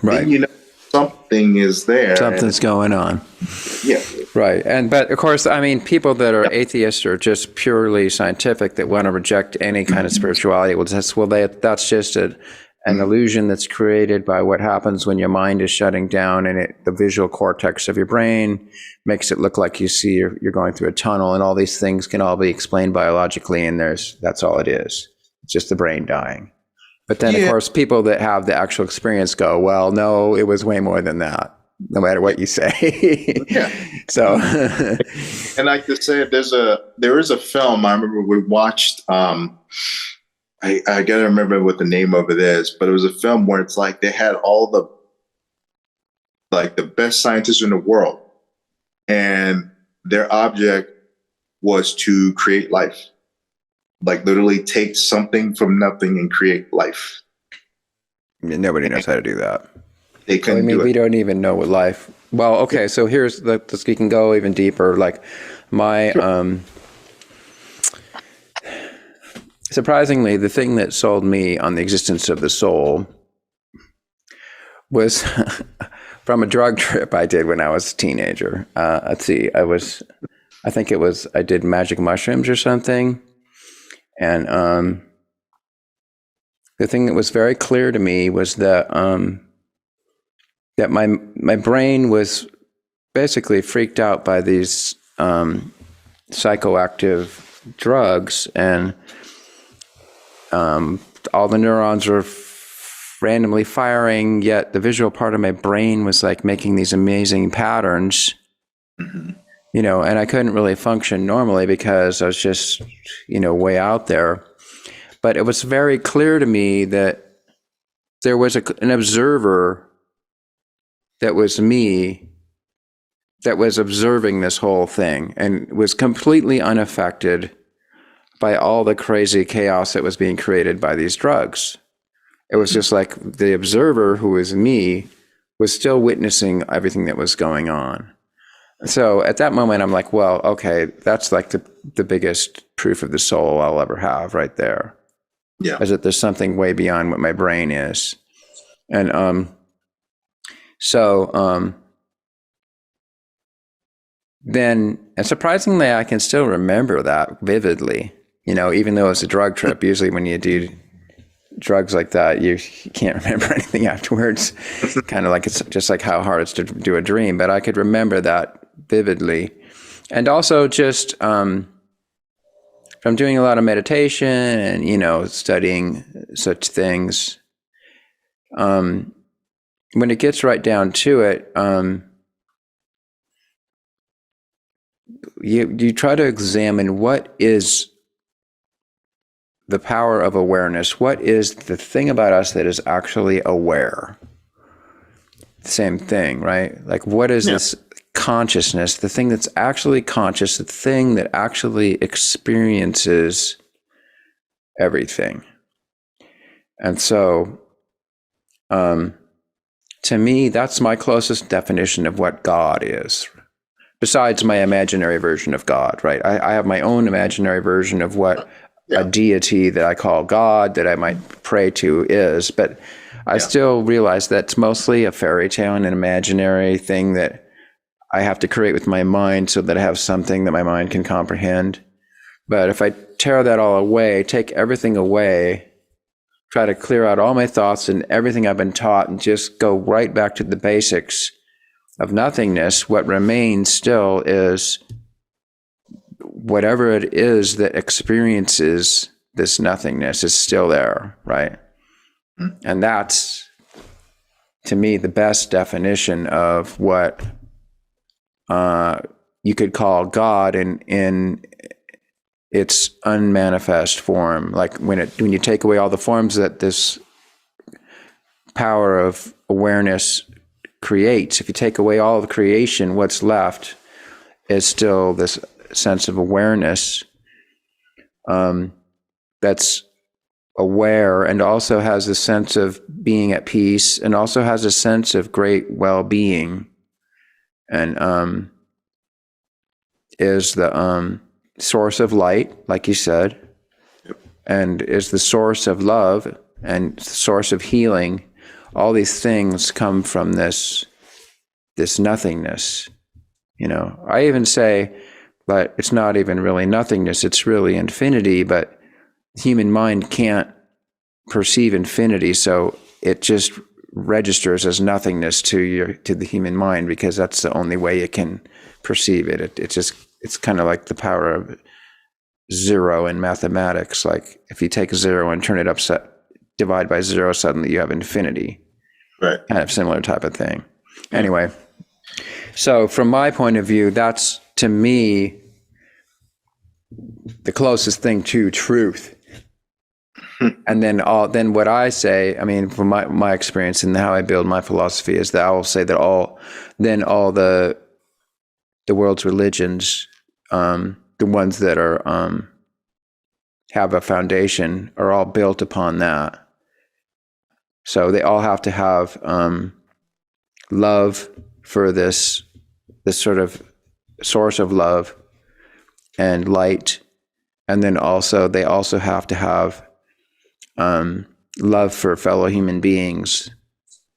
Right. Then, something is there. Something's going on. Yeah. Right. But of course, I mean, people that are atheists or just purely scientific that want to reject any kind of spirituality that's just an illusion that's created by what happens when your mind is shutting down, and the visual cortex of your brain makes it look like you're going through a tunnel, and all these things can all be explained biologically, and that's all it is. It's just the brain dying. But then, of course, people that have the actual experience go, well, no, it was way more than that, no matter what you say. Yeah. So, and like I said, there is a film I remember we watched. I gotta remember what the name of it is, but it was a film where it's like they had all the best scientists in the world, and their object was to create life. Like literally take something from nothing and create life. Nobody knows how to do that. They couldn't do it. We don't even know what life. Well, okay, so here's we can go even deeper. Like my, surprisingly, the thing that sold me on the existence of the soul was from a drug trip I did when I was a teenager. Let's see, I did magic mushrooms or something. And the thing that was very clear to me was that that my brain was basically freaked out by these psychoactive drugs, and all the neurons were randomly firing, yet the visual part of my brain was like making these amazing patterns. And I couldn't really function normally because I was just, way out there. But it was very clear to me that there was an observer that was me that was observing this whole thing and was completely unaffected by all the crazy chaos that was being created by these drugs. It was just like the observer, who was me, was still witnessing everything that was going on. So at that moment, I'm like, well, okay, that's like the biggest proof of the soul I'll ever have right there. Yeah. Is that there's something way beyond what my brain is. And then, and surprisingly, I can still remember that vividly, even though it's a drug trip. Usually when you do drugs like that, you can't remember anything afterwards. Kind of like, it's just like how hard it's to do a dream, but I could remember that vividly. And also just from doing a lot of meditation and, studying such things, when it gets right down to it, you try to examine what is the power of awareness. What is the thing about us that is actually aware? Same thing, right? Like, what is this consciousness, the thing that's actually conscious, the thing that actually experiences everything? And so, to me, that's my closest definition of what God is. Besides my imaginary version of God, right? I have my own imaginary version of what a deity that I call God, that I might pray to, is, but I still realize that's mostly a fairy tale and an imaginary thing that I have to create with my mind so that I have something that my mind can comprehend. But if I tear that all away, take everything away, try to clear out all my thoughts and everything I've been taught and just go right back to the basics of nothingness, what remains still is whatever it is that experiences this nothingness is still there, right? And that's, to me, the best definition of what you could call God in its unmanifest form. Like when you take away all the forms that this power of awareness creates, if you take away all of creation, what's left is still this sense of awareness that's aware and also has a sense of being at peace and also has a sense of great well-being, and is the source of light, like you said, and is the source of love and the source of healing. All these things come from this nothingness. I even say, but it's not even really nothingness, it's really infinity, but the human mind can't perceive infinity, so it just registers as nothingness to the human mind because that's the only way it can perceive it. It's kind of like the power of zero in mathematics. Like if you take a zero and turn it divide by zero, suddenly you have infinity. Right. Kind of similar type of thing. Anyway, so from my point of view, that's, to me, the closest thing to truth. And then what I say, I mean, from my experience and how I build my philosophy, is that I will say that all the world's religions, the ones that are have a foundation, are all built upon that. So they all have to have love for this sort of source of love and light, and then they also have to have love for fellow human beings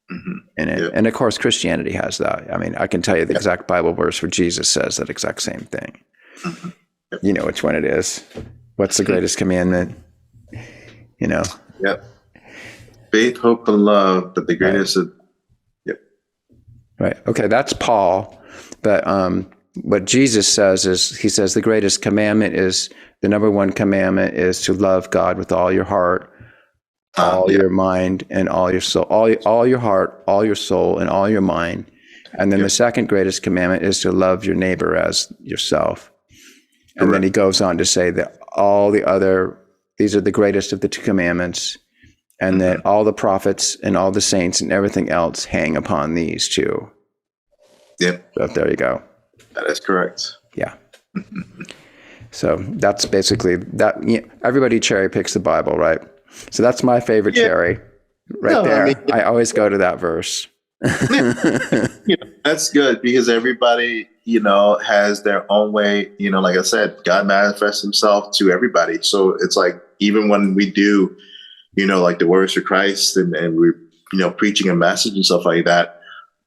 in it. Yeah. And of course, Christianity has that. I mean, I can tell you the exact Bible verse where Jesus says that exact same thing. You know which one it is. What's the greatest commandment? Yep. Faith, hope, and love, but the greatest of... Yep. Right. Okay, that's Paul. But what Jesus says is, he says the greatest commandment is, the number one commandment is to love God with all your heart, all your mind, and all your soul, all your heart, all your soul, and all your mind. And then the second greatest commandment is to love your neighbor as yourself. And then he goes on to say that these are the greatest of the two commandments, and that all the prophets and all the saints and everything else hang upon these two. Yep. So there you go. That is correct. Yeah. So that's basically that. Everybody cherry picks the Bible, right? So that's my favorite cherry there. I always go to that verse. That's good because everybody, has their own way. Like I said, God manifests himself to everybody. So it's like, even when we do, like the words for Christ and we're, preaching a message and stuff like that,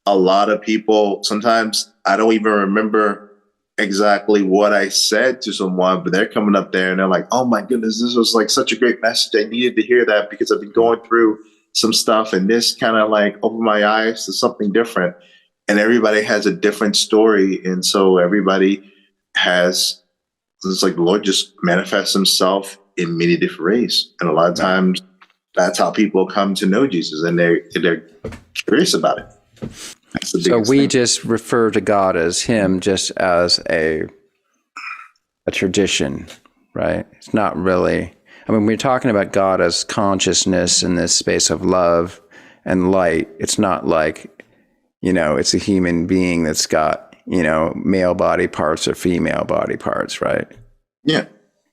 a lot of people, sometimes I don't even remember exactly what I said to someone, but they're coming up there and they're like, oh my goodness, this was like such a great message. I needed to hear that because I've been going through some stuff and this kind of like opened my eyes to something different. And everybody has a different story. And so everybody has, it's like the Lord just manifests himself in many different ways. And a lot of times that's how people come to know Jesus, and they're curious about it. So we just refer to God as him, just as a tradition, right? It's not really, we're talking about God as consciousness in this space of love and light. It's not like, it's a human being that's got, male body parts or female body parts, right? Yeah.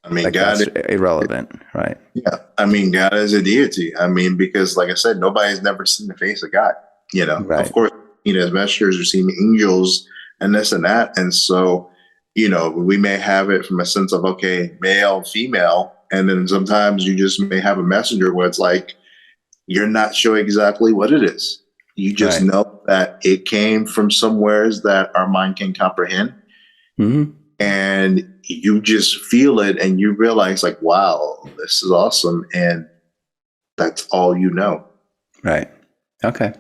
God is irrelevant, right? Yeah. God is a deity. Because like I said, nobody's never seen the face of God, Right. Of course, as messengers are seeing angels and this and that. And so, we may have it from a sense of, okay, male, female. And then sometimes you just may have a messenger where it's like, you're not sure exactly what it is, You just Right. know that it came from somewheres that our mind can comprehend. Mm-hmm. And you just feel it and you realize like, wow, this is awesome. And that's all you know. Right. Okay.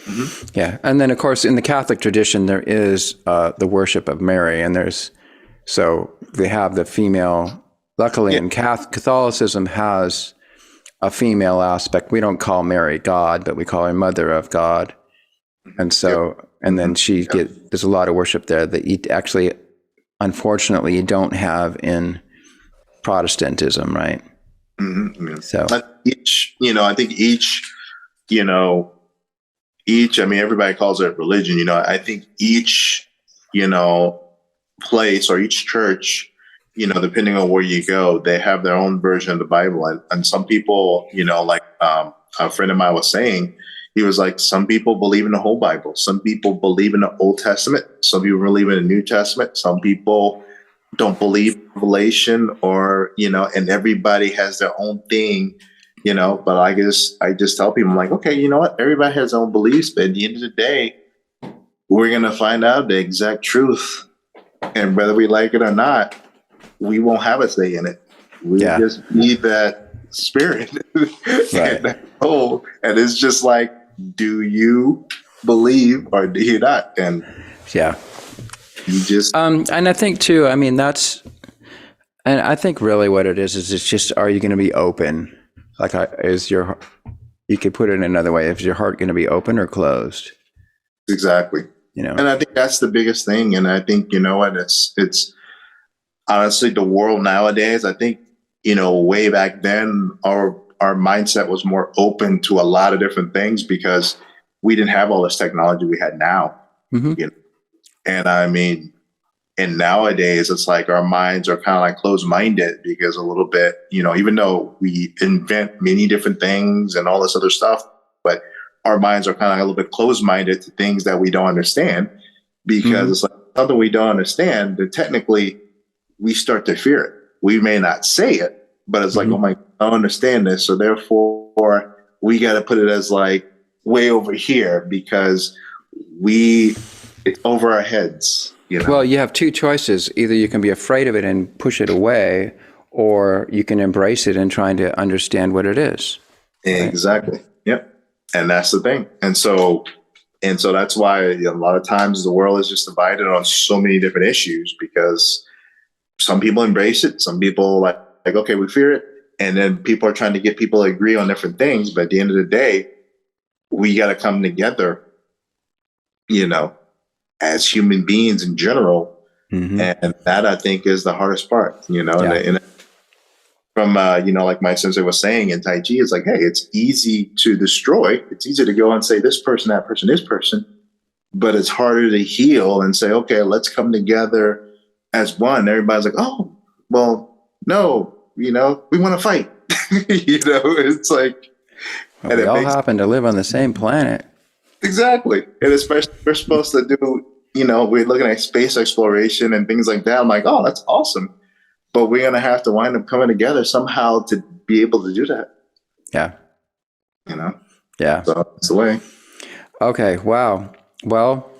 Mm-hmm. Yeah. And then, of course, in the Catholic tradition, there is the worship of Mary, and so they have the female, luckily in Catholicism has a female aspect. We don't call Mary God, but we call her Mother of God. And so, and then there's a lot of worship there that you actually, unfortunately, you don't have in Protestantism, right? Mm-hmm. So I think each, I mean, everybody calls it religion, I think each, place or each church, depending on where you go, they have their own version of the Bible. And some people, like a friend of mine was saying, he was like, some people believe in the whole Bible. Some people believe in the Old Testament. Some people believe in the New Testament. Some people don't believe in Revelation or, and everybody has their own thing, but I just tell people, I'm like, okay, you know what? Everybody has their own beliefs, but at the end of the day, we're going to find out the exact truth. And whether we like it or not, we won't have a say in it. We just need that spirit. Right. And it's just like, do you believe or do you not? And yeah. you just and I think too, I mean, and I think really what it is it's just, are you going to be open? Like, you could put it in another way. Is your heart going to be open or closed? Exactly. And I think that's the biggest thing. And I think, it's honestly the world nowadays. I think, way back then, our mindset was more open to a lot of different things because we didn't have all this technology we had now. Mm-hmm. And I mean, and nowadays it's like our minds are kind of like closed-minded because a little bit, even though we invent many different things and all this other stuff, but our minds are kind of a little bit closed-minded to things that we don't understand because it's like something we don't understand, that technically we start to fear it. We may not say it, but it's like, oh my, I don't understand this. So therefore we got to put it as like way over here because it's over our heads. Well, you have two choices. Either you can be afraid of it and push it away, or you can embrace it and try to understand what it is. Exactly. Right? Yep. And that's the thing. And so that's why a lot of times the world is just divided on so many different issues because some people embrace it. Some people like, okay, we fear it. And then people are trying to get people to agree on different things. But at the end of the day, we got to come together, as human beings in general. Mm-hmm. And that I think is the hardest part, and from, like my sensei was saying in Tai Chi, it's like, hey, it's easy to destroy. It's easy to go and say this person, that person, this person, but it's harder to heal and say, okay, let's come together as one. Everybody's like, oh, well, no, we want to fight. It's like, well, we all happen to live on the same planet. Exactly. And especially we're supposed to do, we're looking at space exploration and things like that. I'm like, oh, that's awesome. But we're going to have to wind up coming together somehow to be able to do that. Yeah. Yeah. So that's the way. Okay. Wow. Well,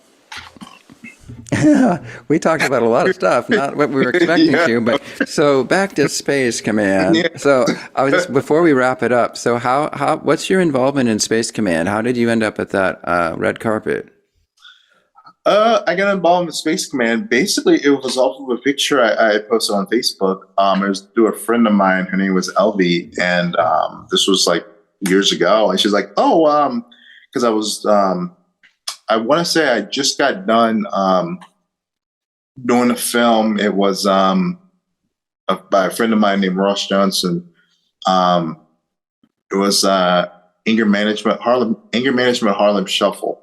we talked about a lot of stuff, not what we were expecting to, but so back to Space Command. Yeah. So I was before we wrap it up. So what's your involvement in Space Command? How did you end up at that red carpet? I got involved in Space Command. Basically, it was off of a picture I posted on Facebook. It was through a friend of mine. Her name was Elvie, and this was like years ago. And she's like, "Oh, because I was, I want to say I just got done doing a film. It was by a friend of mine named Ross Johnson. It was Anger Management Harlem Shuffle."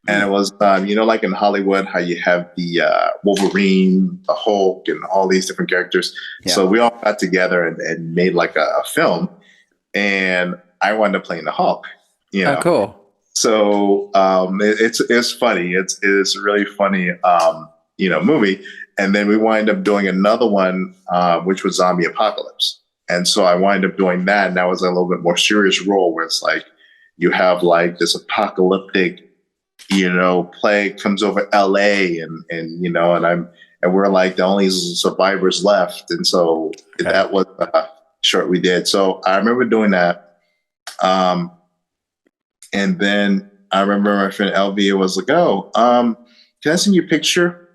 And it was, like in Hollywood, how you have the Wolverine, the Hulk, and all these different characters. Yeah. So we all got together and made like a film. And I wound up playing the Hulk. Oh, cool. So it's funny. It's a really funny, movie. And then we wind up doing another one, which was Zombie Apocalypse. And so I wind up doing that. And that was a little bit more serious role where it's like you have like this apocalyptic plague comes over LA and we're like the only survivors left. And so that was short we did. So I remember doing that. And then I remember my friend LV was like, "Oh, can I send you a picture?"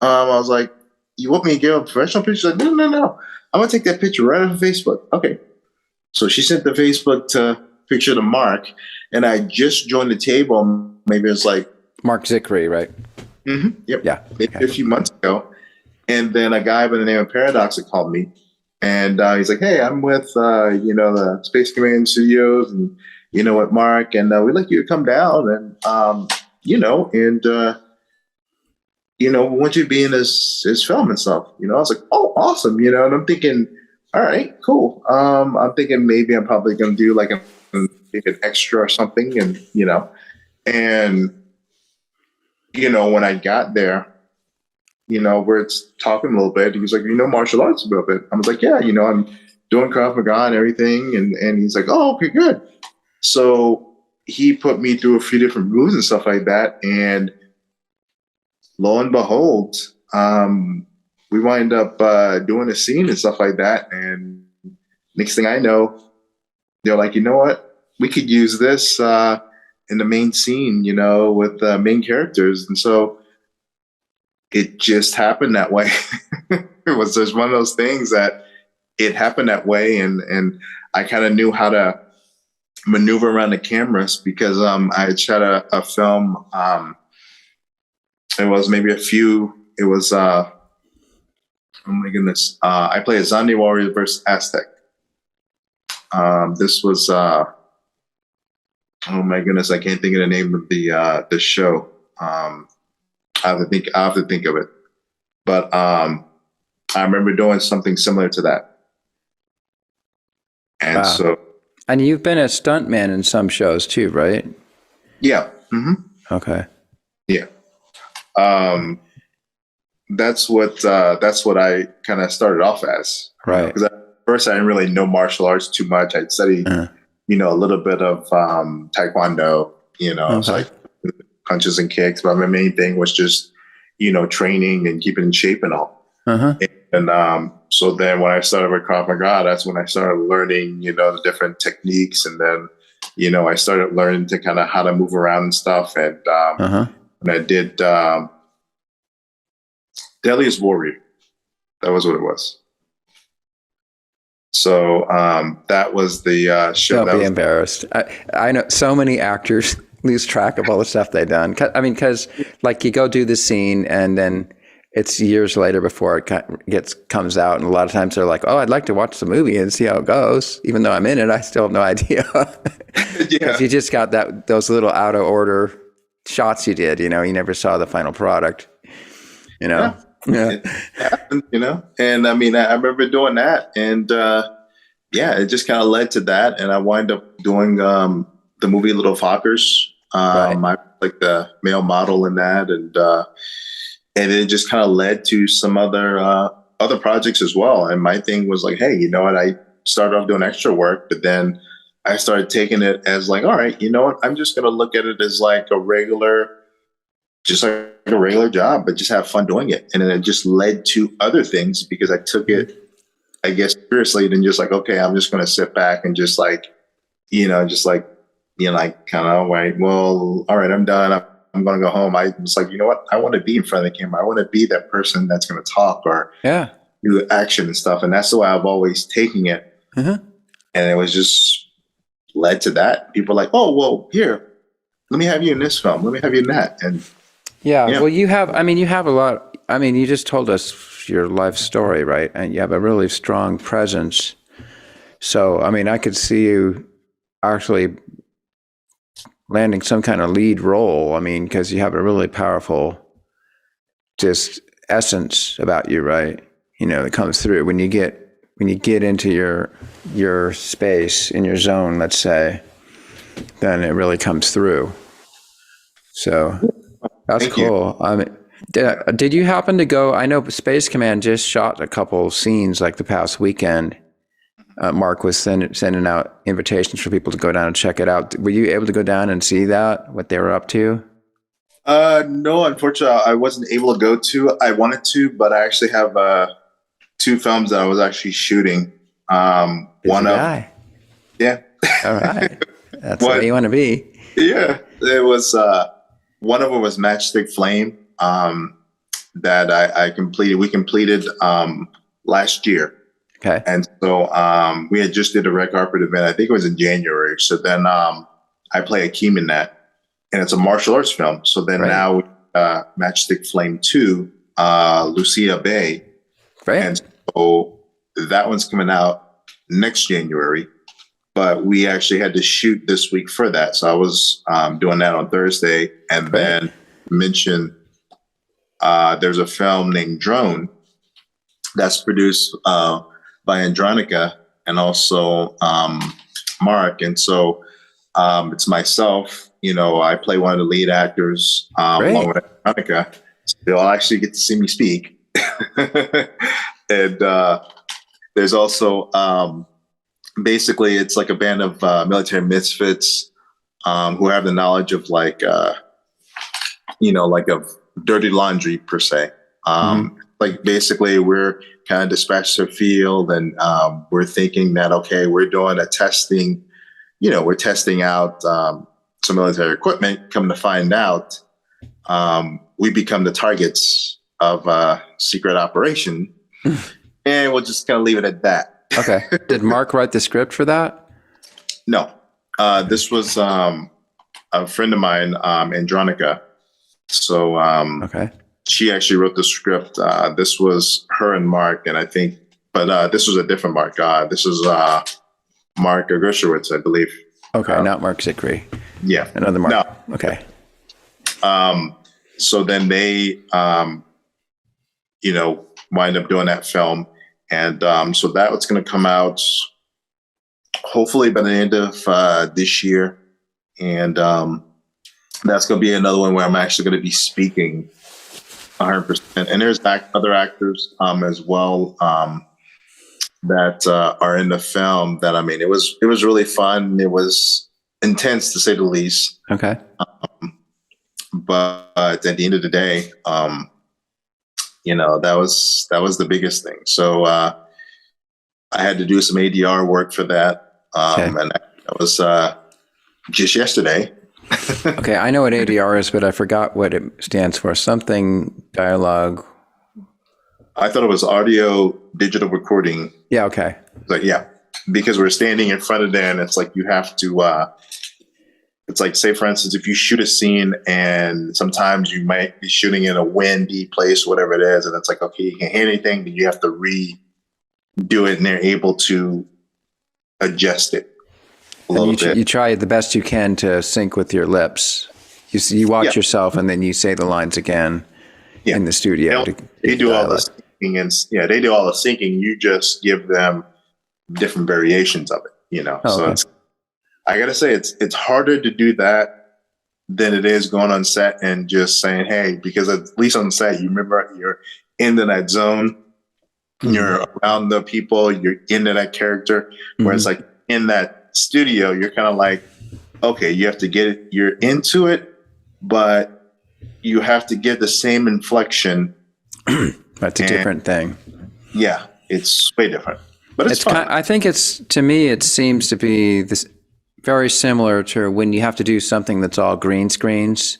I was like, "You want me to give a professional picture?" She's like, no. I'm gonna take that picture right off of Facebook. Okay. So she sent the Facebook picture to Mark, and I just joined the table. Maybe it was like Mark Zickery, right? Mm-hmm, yep. Yeah. Maybe a few months ago. And then a guy by the name of Paradox had called me, and he's like, "Hey, I'm with the Space Command Studios, and with Mark, and we'd like you to come down, and we want you to be in his film and stuff." I was like, "Oh, awesome!" And I'm thinking, "All right, cool." I'm thinking maybe I'm probably going to do like an extra or something, and when I got there, we're talking a little bit. He was like, martial arts a little bit. I was like, "Yeah, I'm doing Krav Maga and everything," and he's like, "Oh, okay, good." So he put me through a few different moves and stuff like that, and lo and behold, we wind up doing a scene and stuff like that. And next thing I know, they're like, "You know what? We could use this in the main scene, with the main characters." And so it just happened that way. It was just one of those things that it happened that way. And I kind of knew how to maneuver around the cameras because I had shot a film. It was oh my goodness. I play a Zombie Warrior versus Aztec. This was, oh my goodness, I can't think of the name of the show. I have to think of it. But I remember doing something similar to that. And wow. So. And you've been a stuntman in some shows too, right? Yeah. Mm-hmm. Okay. Yeah. That's what I kind of started off as. Right. Because at first I didn't really know martial arts too much. I'd studied, a little bit of Taekwondo, Okay. so like punches and kicks. But my main thing was just, training and keeping in shape and all. Uh-huh. And so then when I started with Krav Maga, that's when I started learning, the different techniques. And then, I started learning to kind of how to move around and stuff. And when I did Deadliest Warrior, that was what it was. So that was the show. Don't be embarrassed. I know so many actors lose track of all the stuff they've done. Because like you go do the scene and then it's years later before it comes out. And a lot of times they're like, "Oh, I'd like to watch the movie and see how it goes." Even though I'm in it, I still have no idea. Because you just got those little out of order shots you did, you never saw the final product, Yeah. It happened, and I mean, I remember doing that, and it just kind of led to that, and I wind up doing the movie Little Fockers. Right. I like the male model in that, and it just kind of led to some other projects as well. And my thing was like, hey, what? I started off doing extra work, but then I started taking it as like, all right, what? I'm just going to look at it as like a regular job, but just have fun doing it. And then it just led to other things because I took it, I guess, seriously than just like, okay, I'm just going to sit back and just like, kind of like, well, all right, I'm done. I'm going to go home. I was like, you know what? I want to be in front of the camera. I want to be that person that's going to talk or do action and stuff. And that's the way I've always taken it. And it was just led to that. People are like, "Oh, well, here, let me have you in this film. Let me have you in that." And well, you have a lot. I mean, you just told us your life story, right? And you have a really strong presence. So, I mean, I could see you actually landing some kind of lead role. I mean, because you have a really powerful just essence about you, right? That comes through when you get into your space in your zone, let's say, then it really comes through. So that's cool. I mean, did you happen to go? I know Space Command just shot a couple scenes like the past weekend. Mark was sending out invitations for people to go down and check it out. Were you able to go down and see that, what they were up to? No, unfortunately, I wasn't able to go to. I wanted to, but I actually have two films that I was actually shooting. Busy One of guy. yeah, All right. That's the way what you want to be. yeah, it was one of them was Matchstick Flame that I completed. We completed last year. Okay. And so we had just did a red carpet event. I think it was in January. So then I play Akeem in that, and it's a martial arts film. So then Right. now Matchstick Flame 2, Lucia Bay. Great. And so that one's coming out next January. But we actually had to shoot this week for that. So I was doing that on Thursday. And Great. then mentioned there's a film named Drone that's produced by Andronica and also Mark. And so it's myself, I play one of the lead actors along with Andronica. So they'll actually get to see me speak. And there's also basically it's like a band of military misfits who have the knowledge of like of dirty laundry per se. Like basically we're kind of dispatched to the field and we're thinking that, okay, we're doing a testing, we're testing out some military equipment. Come to find out, we become the targets of a secret operation. And we'll just kind of leave it at that. Okay. Did Mark write the script for that? No. This was a friend of mine, Andronica. So Okay. she actually wrote the script. This was her and Mark, and I think, but this was a different Mark. This is Mark Gershowitz, I believe. Okay, not Mark Zickery. Yeah. Another Mark. No. Okay. So then they, wind up doing that film. And so that was going to come out hopefully by the end of this year. And that's going to be another one where I'm actually going to be speaking 100%. And there's other actors as well that are in the film that, I mean, it was really fun. It was intense to say the least. Okay. But at the end of the day, that was the biggest thing. So I had to do some ADR work for that. And that was just yesterday. Okay, I know what ADR is, but I forgot what it stands for. Something dialogue. I thought it was audio digital recording. Yeah, okay. Like, yeah, because we're standing in front of them. It's like you have to, it's like, say, for instance, if you shoot a scene and sometimes you might be shooting in a windy place, whatever it is, and it's like, okay, you can't hear anything, but you have to redo it, and they're able to adjust it a little bit. You try the best you can to sync with your lips. You watch yourself, and then you say the lines again in the studio. They do all the syncing, and they do all the syncing. You just give them different variations of it, So it's, I gotta say, it's harder to do that than it is going on set and just saying, hey, because at least on set, you remember you're into that zone, you're around the people, you're into that character. Whereas like in that studio, you're kind of like, okay, you have to get it, you're into it, but you have to get the same inflection. That's a different thing. Yeah, it's way different, but it's fun. I think to me, it seems to be this very similar to when you have to do something that's all green screens.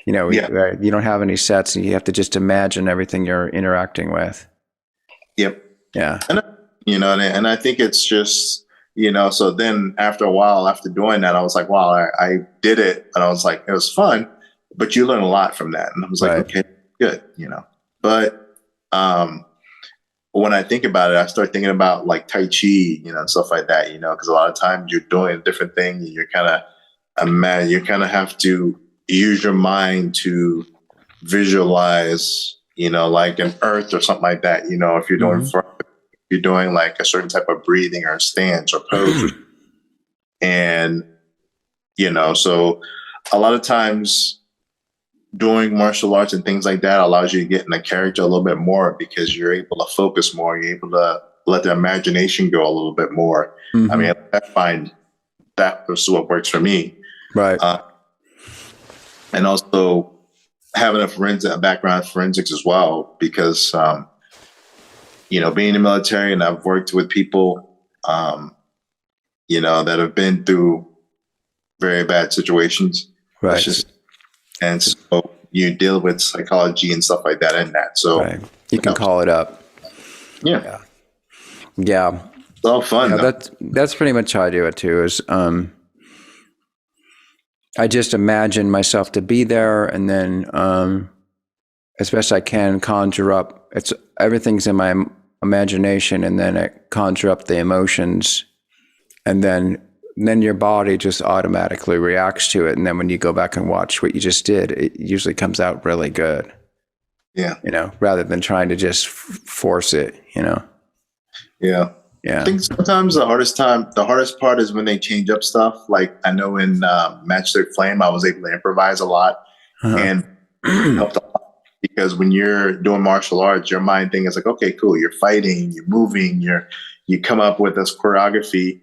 You don't have any sets, and you have to just imagine everything you're interacting with. Yep. Yeah. And I think it's just, so then after a while, after doing that, I was like, wow, I did it. And I was like, it was fun, but you learn a lot from that. And I was like, okay, good, but when I think about it, I start thinking about like Tai Chi, and stuff like that, because a lot of times you're doing a different thing. You're kind of have to use your mind to visualize, like an earth or something like that. If you're doing you're doing like a certain type of breathing or stance or pose, and so a lot of times doing martial arts and things like that allows you to get in the character a little bit more because you're able to focus more. You're able to let the imagination go a little bit more. I mean, I find that is what works for me. Right. And also, having a background in forensics as well, because, being in the military, and I've worked with people, that have been through very bad situations. Right. And so you deal with psychology and stuff like that in that. So right. You can call it up. Yeah. Yeah. It's all fun. Yeah, that's pretty much how I do it too, is I just imagine myself to be there, and then as best I can conjure up, everything's in my imagination, and then I conjure up the emotions, and then your body just automatically reacts to it. And then when you go back and watch what you just did, it usually comes out really good. Yeah. Rather than trying to just force it, Yeah. Yeah. I think sometimes the hardest part is when they change up stuff. Like I know in Matchstick Flame, I was able to improvise a lot, and it helped a lot, because when you're doing martial arts, your mind thing is like, okay, cool. You're fighting, you're moving, you come up with this choreography.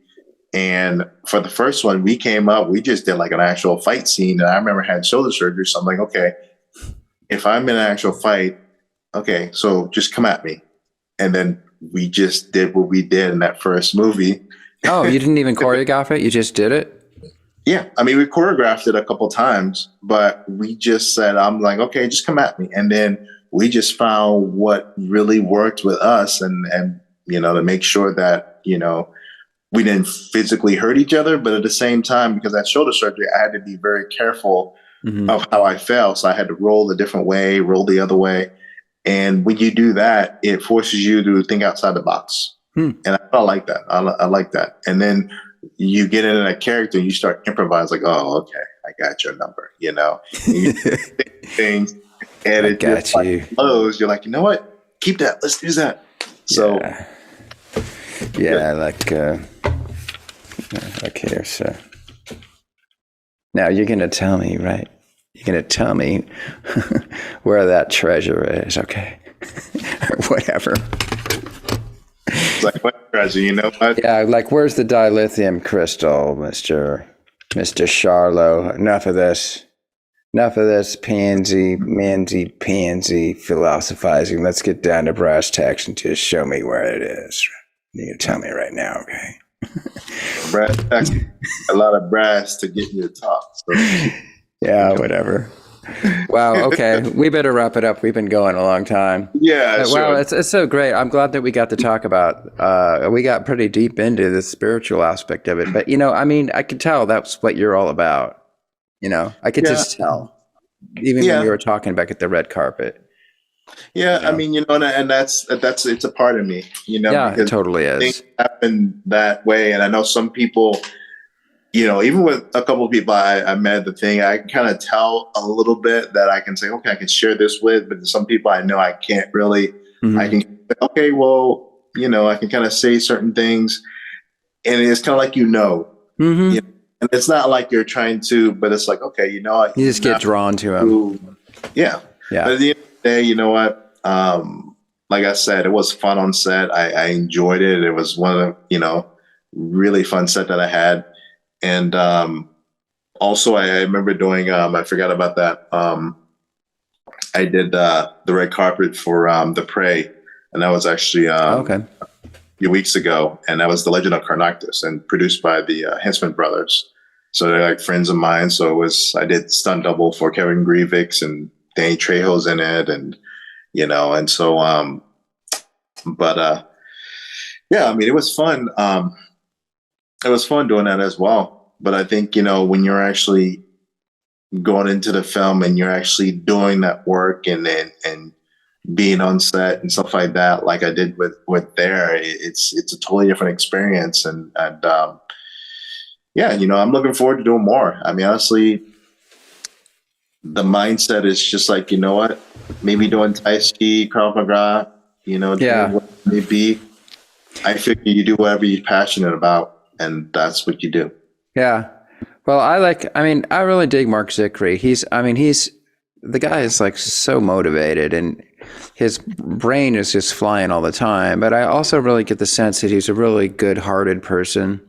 And for the first one, we just did like an actual fight scene. And I remember I had shoulder surgery. So I'm like, okay, if I'm in an actual fight, okay, so just come at me. And then we just did what we did in that first movie. Oh, you didn't even choreograph it? You just did it? Yeah. I mean, we choreographed it a couple times, but we just said, I'm like, okay, just come at me. And then we just found what really worked with us, and to make sure that, we didn't physically hurt each other, but at the same time, because that shoulder surgery, I had to be very careful of how I fell. So I had to roll a different way, roll the other way. And when you do that, it forces you to think outside the box. And I like that. I like that. And then you get into that character, you start improvising, like, oh, okay, I got your number, You things, and it just flows. You're like, you know what? Keep that. Let's do that. So, like here. So now you're gonna tell me, right? You're gonna tell me where that treasure is, okay? Or whatever. It's like, what treasure? You know what? Yeah, like, where's the dilithium crystal, Mr. Charlot? Enough of this pansy philosophizing. Let's get down to brass tacks and just show me where it is. You can tell me right now, okay? Brass tacks, a lot of brass to get you to talk. So. Yeah, whatever. Wow. Okay, we better wrap it up. We've been going a long time. Yeah. Wow, it's so great. I'm glad that we got to talk about. We got pretty deep into the spiritual aspect of it, but I could tell that's what you're all about. I could just tell, even when you were talking back at the red carpet. Yeah, I mean, and that's it's a part of me, Yeah, it totally is. Things happen that way, and I know some people, even with a couple of people I met, the thing I can kind of tell a little bit that I can say, okay, I can share this with, but some people I know I can't really. I can say, okay, well, I can kind of say certain things, and it's kind of like and it's not like you're trying to, but it's like, okay, you just get drawn to them. Yeah. But at the end of the day, you know what? Like I said, it was fun on set. I enjoyed it. It was one of the, really fun set that I had. And also, I remember doing, I forgot about that. I did the red carpet for The Prey. And that was actually a few weeks ago. And that was The Legend of Carnactus, and produced by the Henson brothers. So they're like friends of mine. So I did stunt double for Kevin Grievous, and Danny Trejo's in it, and and so yeah, I mean, it was fun. It was fun doing that as well. But I think when you're actually going into the film and you're actually doing that work and being on set and stuff like that, like I did with there, it's a totally different experience. And yeah, I'm looking forward to doing more. I mean, honestly, the mindset is just like, what, maybe doing Tai Chi, Krav Maga, doing what it may be. I figure you do whatever you're passionate about, and that's what you do. Yeah. Well, I really dig Mark Zickery. The guy is like so motivated, and his brain is just flying all the time. But I also really get the sense that he's a really good-hearted person.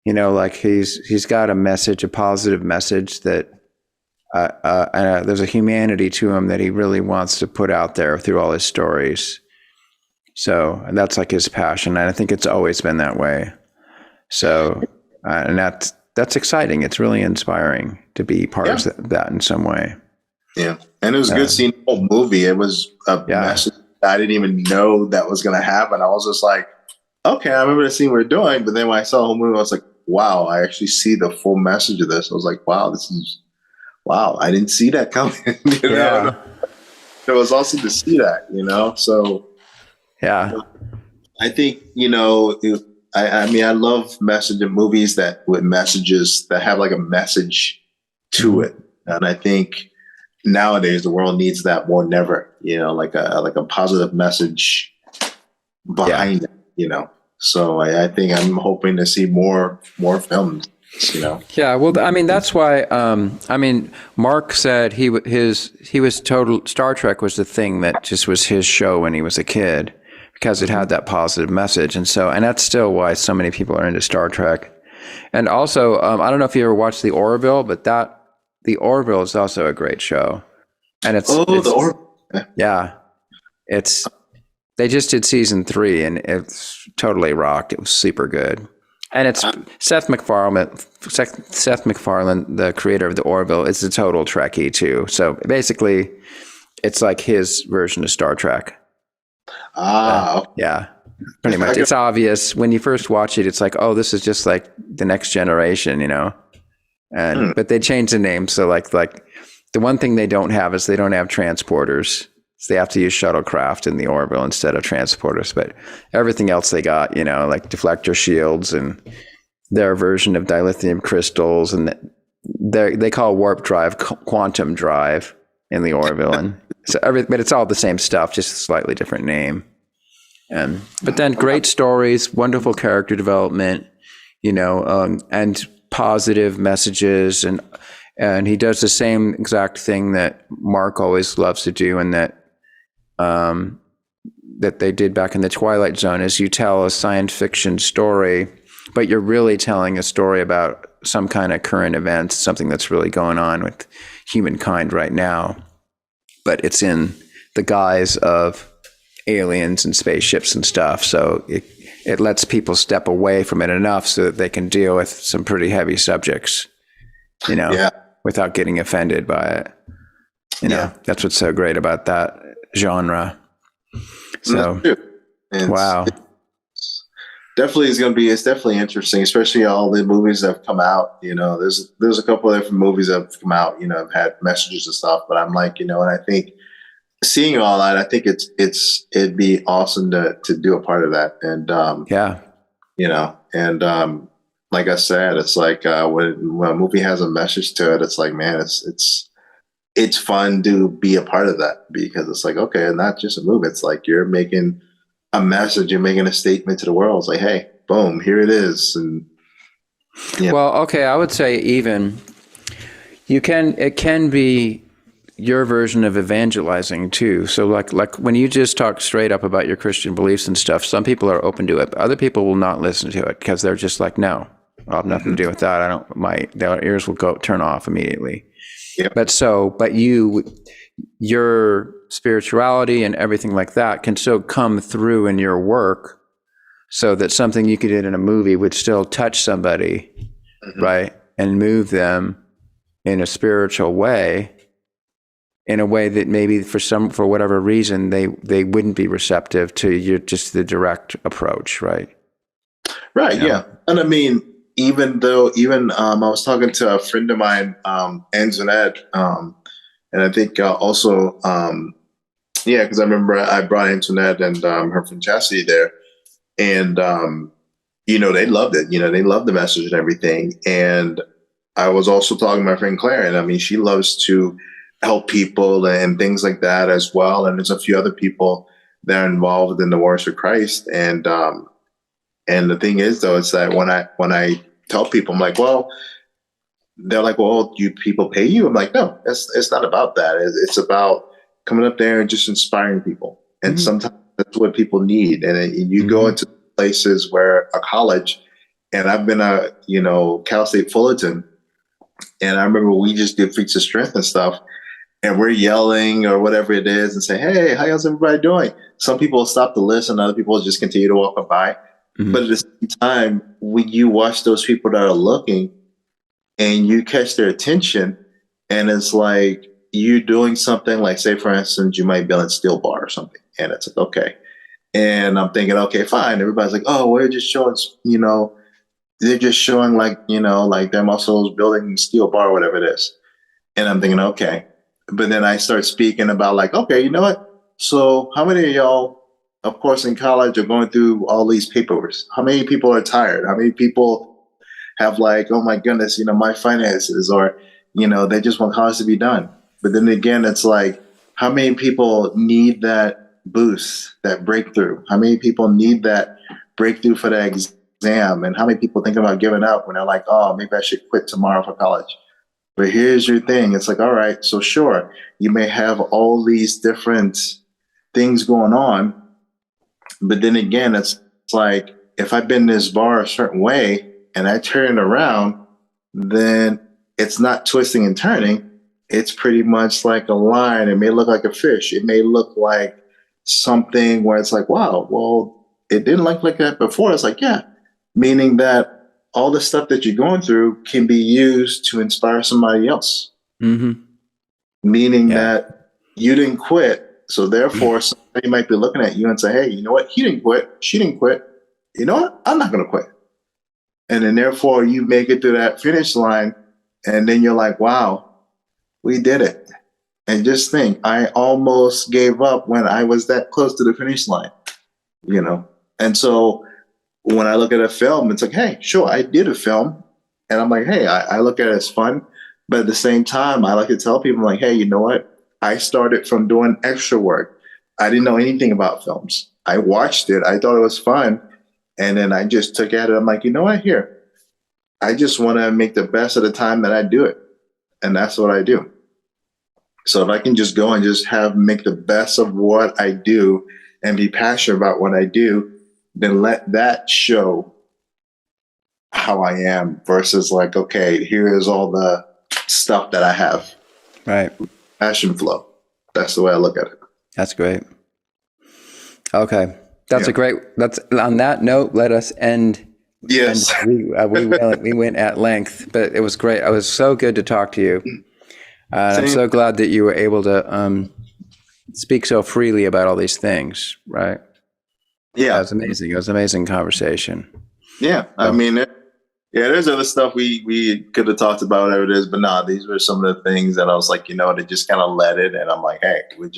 Like he's got a message, a positive message that there's a humanity to him that he really wants to put out there through all his stories. So that's like his passion, and I think it's always been that way. So, and that's exciting. It's really inspiring to be part of that in some way. Yeah, and it was good seeing the whole movie. It was a message I didn't even know that was going to happen. I was just like, okay, I remember the scene we were doing, but then when I saw the whole movie, I was like, wow, I actually see the full message of this. I was like, wow, I didn't see that coming. You know? It was awesome to see that, So I think, I mean, I love messaging movies with messages that have like a message to it. And I think nowadays the world needs that more than ever, like a positive message behind it, So I think I'm hoping to see more films, Yeah, well, I mean, that's why. Mark said he was total. Star Trek was the thing that just was his show when he was a kid, because it had that positive message, and that's still why so many people are into Star Trek. And also, I don't know if you ever watched The Orville, but The Orville is also a great show, and The Orville. Yeah, they just did season 3, and it's totally rocked. It was super good. And it's Seth MacFarlane, the creator of The Orville, is a total Trekkie too. So basically, it's like his version of Star Trek. Yeah, pretty much. It's obvious when you first watch it. It's like, oh, this is just like the next generation, And but they changed the name. So like the one thing they don't have is they don't have transporters. So they have to use shuttlecraft in the Orville instead of transporters. But everything else they got, like deflector shields and their version of dilithium crystals, and they call warp drive quantum drive in the Orville, and but it's all the same stuff, just a slightly different name. But then great stories, wonderful character development, and positive messages, and he does the same exact thing that Mark always loves to do, and that they did back in the Twilight Zone, is you tell a science fiction story, but you're really telling a story about some kind of current event, something that's really going on with humankind right now, but it's in the guise of aliens and spaceships and stuff. So it lets people step away from it enough so that they can deal with some pretty heavy subjects, without getting offended by it. That's what's so great about that genre. So, wow. It's definitely interesting, especially all the movies that have come out. There's a couple of different movies that have come out, have had messages and stuff, but I'm like, and I think seeing all that, I think it'd be awesome to do a part of that. And, like I said, it's like, when a movie has a message to it, it's like, man, it's fun to be a part of that, because it's like, okay, not just a movie. It's like you're making a message, you're making a statement to the world. It's like, hey, boom, here it is. And well, okay, I would say even it can be your version of evangelizing too. So like when you just talk straight up about your Christian beliefs and stuff, some people are open to it, but other people will not listen to it because they're just like, no, I'll have nothing to do with that. Their ears will turn off immediately. Yep. But your spirituality and everything like that can still come through in your work, so that something you could do in a movie would still touch somebody, right? And move them in a spiritual way, in a way that maybe for whatever reason, they wouldn't be receptive to just the direct approach, right? Right. Yeah. And I mean, even I was talking to a friend of mine, Antoinette, and I think also, because I remember I brought Antoinette and her friend Chastity there, and they loved it. They loved the message and everything. And I was also talking to my friend Claire, and I mean, she loves to help people and things like that as well. And there's a few other people that are involved in the Wars for Christ, and the thing is, though, it's that when I tell people, I'm like, well, they're like, well, do people pay you? I'm like, no, it's not about that. It's about coming up there and just inspiring people. And sometimes that's what people need. And you go into places where a college, and I've been Cal State Fullerton, And I remember we just did feats of strength and stuff, and we're yelling or whatever it is and say, hey, how's everybody doing? Some people stop to listen, other people just continue to walk by. Mm-hmm. But at the same time, when you watch those people that are looking and you catch their attention, and it's like you doing something like, say, for instance, you might be on a steel bar or something, and it's like, okay. And I'm thinking, okay, fine. Everybody's like, oh, we're just showing, they're just showing like their muscles building steel bar or whatever it is. And I'm thinking, okay. But then I start speaking about like, okay, you know what? So how many of y'all, of course, in college are going through all these papers? How many people are tired? How many people have like, oh my goodness, my finances, or, they just want college to be done. But then again, it's like, how many people need that boost, that breakthrough? How many people need that breakthrough for the exam? And how many people think about giving up when they're like, oh, maybe I should quit tomorrow for college? But here's your thing. It's like, all right, so sure, you may have all these different things going on. But then again, it's like, if I bend this bar a certain way and I turn it around, then it's not twisting and turning. It's pretty much like a line. It may look like a fish. It may look like something where it's like, wow, well, it didn't look like that before. It's like, yeah, meaning that all the stuff that you're going through can be used to inspire somebody else. Mm-hmm. Meaning that you didn't quit. So therefore, somebody might be looking at you and say, hey, you know what? He didn't quit. She didn't quit. You know what? I'm not going to quit. And then therefore, you make it to that finish line. And then you're like, wow, we did it. And just think, I almost gave up when I was that close to the finish line, And so when I look at a film, it's like, hey, sure, I did a film. And I'm like, hey, I look at it as fun. But at the same time, I like to tell people, like, hey, you know what? I started from doing extra work. I didn't know anything about films. I watched it. I thought it was fun. And then I just took at it. I'm like, you know what? Here, I just want to make the best of the time that I do it. And that's what I do. So if I can just go and just make the best of what I do and be passionate about what I do, then let that show how I am versus like, okay, here is all the stuff that I have. Right. Passion flow. That's the way I look at it. That's great. Okay. That's on that note, let us end. Yes. We went at length, but it was great. It was so good to talk to you. I'm so glad that you were able to speak so freely about all these things, right? Yeah. It was amazing. It was an amazing conversation. Yeah. I mean, there's other stuff we could have talked about, whatever it is, but these were some of the things that I was like, they just kind of let it. And I'm like, hey, we'll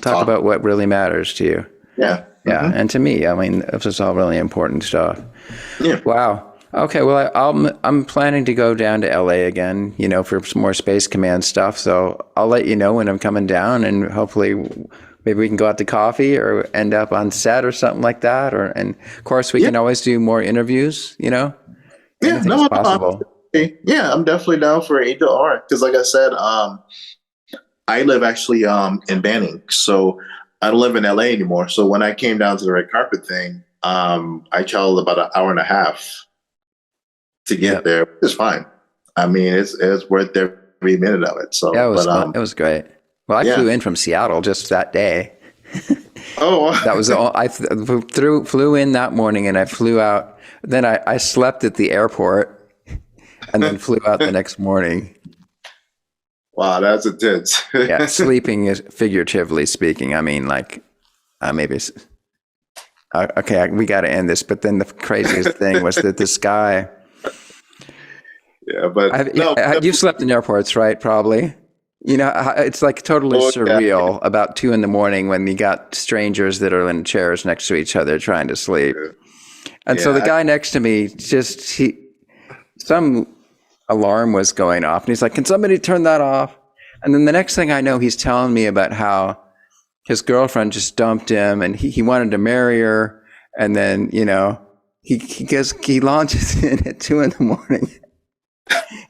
talk about what really matters to you. Yeah. Yeah. Mm-hmm. And to me, I mean, this is all really important stuff. Yeah. Wow. Okay. Well, I'm planning to go down to LA again, for some more Space Command stuff. So I'll let you know when I'm coming down, and hopefully maybe we can go out to coffee or end up on set or something like that. And of course we can always do more interviews, Yeah. No, possible. Yeah. I'm definitely down for either or. Cause like I said, I live actually, in Banning. So I don't live in LA anymore. So when I came down to the red carpet thing, I traveled about an hour and a half to get there. It's fine. I mean, it's worth every minute of it. So yeah, it was great. Well, I flew in from Seattle just that day. Oh, that was all. I flew in that morning, and I flew out. Then I slept at the airport, and then flew out the next morning. Wow, that's intense. Yeah, sleeping is figuratively speaking. I mean, like maybe. Okay, we got to end this. But then the craziest thing was that this guy. Yeah, but you've slept in airports, right? Probably. It's like totally surreal about 2 a.m. when you got strangers that are in chairs next to each other trying to sleep. And so the guy next to me, some alarm was going off, and he's like, "Can somebody turn that off?" And then the next thing I know, he's telling me about how his girlfriend just dumped him, and he wanted to marry her, and then he launches in at 2 a.m.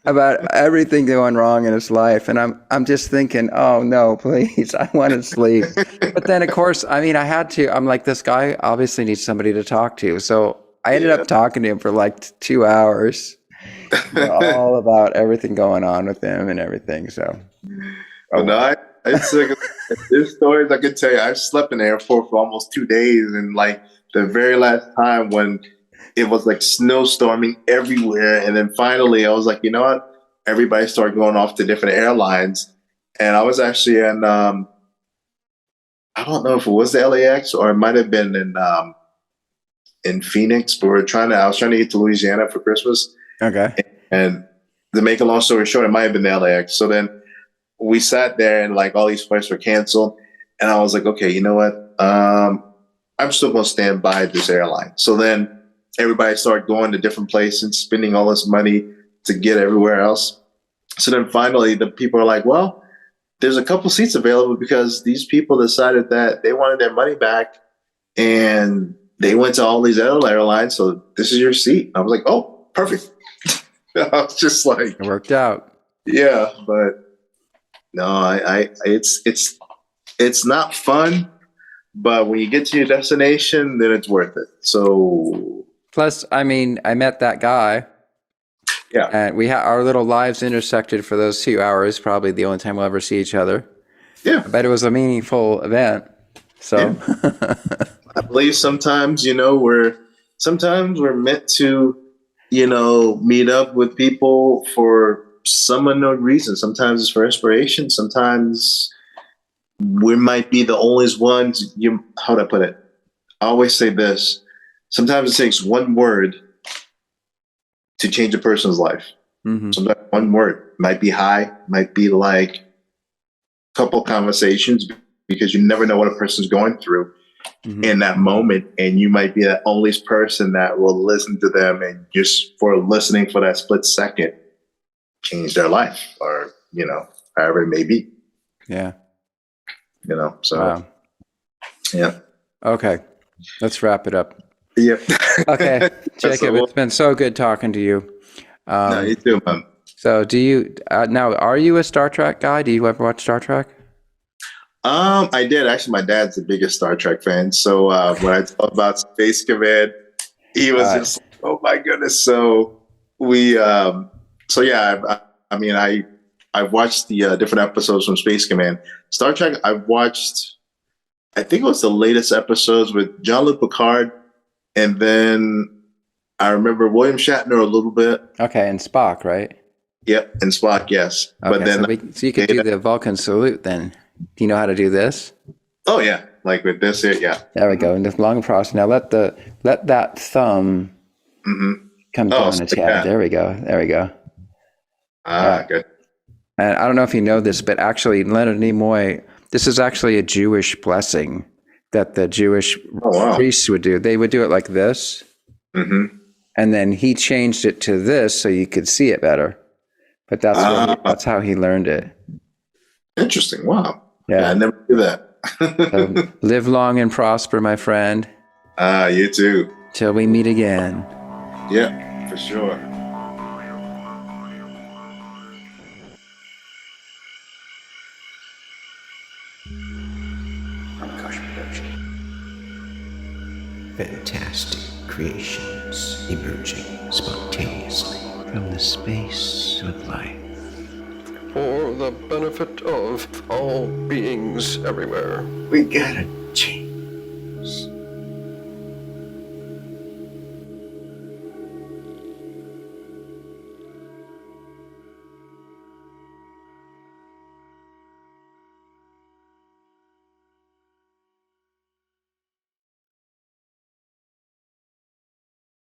about everything going wrong in his life. And I'm just thinking, oh no, please, I want to sleep. But then of course, I mean, I had to, I'm like, this guy obviously needs somebody to talk to. So I ended up talking to him for like 2 hours. all about everything going on with him and everything. So, But no, it's like, there's stories I could tell you. I slept in the airport for almost 2 days, and like the very last time when it was like snowstorming everywhere, and then finally I was like, you know what? Everybody started going off to different airlines, and I was actually in I don't know if it was the LAX or it might have been in Phoenix. But I was trying to get to Louisiana for Christmas. okay. And to make a long story short, it might have been the LAX. So then we sat there and like all these flights were canceled. And I was like, okay, you know what? I'm still going to stand by this airline. So then everybody started going to different places, spending all this money to get everywhere else. So then finally the people are like, well, there's a couple seats available because these people decided that they wanted their money back and they went to all these other airlines. So this is your seat. I was like, oh, perfect. I was just like, It worked out. yeah, but no, it's not fun, but when you get to your destination, then it's worth it. So Plus, I mean, I met that guy. yeah, And our little lives intersected for those 2 hours, probably the only time we'll ever see each other. yeah. But it was a meaningful event. So, I believe sometimes, we're meant to, meet up with people for some unknown reason. Sometimes it's for inspiration. Sometimes we might be the only ones. How do I put it? I always say this. Sometimes it takes one word to change a person's life. mhm. Sometimes one word might be hi, might be like a couple conversations, because you never know what a person's going through in that moment. And you might be the only person that will listen to them, and just for listening for that split second, change their life, or, however it may be, Yeah. so Wow. yeah. Okay. Let's wrap it up. Yep. Okay. Jacob, it's been so good talking to you. No, you too, man. So do you, now, are you a Star Trek guy? Do you ever watch Star Trek? I did. Actually, my dad's the biggest Star Trek fan. So when I talk about Space Command, he was just, oh my goodness. So I've watched the different episodes from Space Command. Star Trek, I've watched, I think it was the latest episodes with Jean-Luc Picard, and then I remember William Shatner a little bit. Okay, and Spock, right? Yep, and Spock, yes. Okay, But then, so you could do the Vulcan salute then. Do you know how to do this? oh yeah, like with this here, yeah. There we go. And the long process. Now let that thumb come down so its like head. that. There we go. There we go. Good. And I don't know if you know this, but actually Leonard Nimoy, this is actually a Jewish blessing that the Jewish priests would do. They would do it like this. Mm-hmm. And then he changed it to this so you could see it better. But that's how he learned it. Interesting. Wow. Yeah. I never knew that. So live long and prosper, my friend. You too. Till we meet again. Yeah, for sure. Pranakasha production. Fantastic creations emerging spontaneously from the space of life. For the benefit of all beings everywhere. We gotta change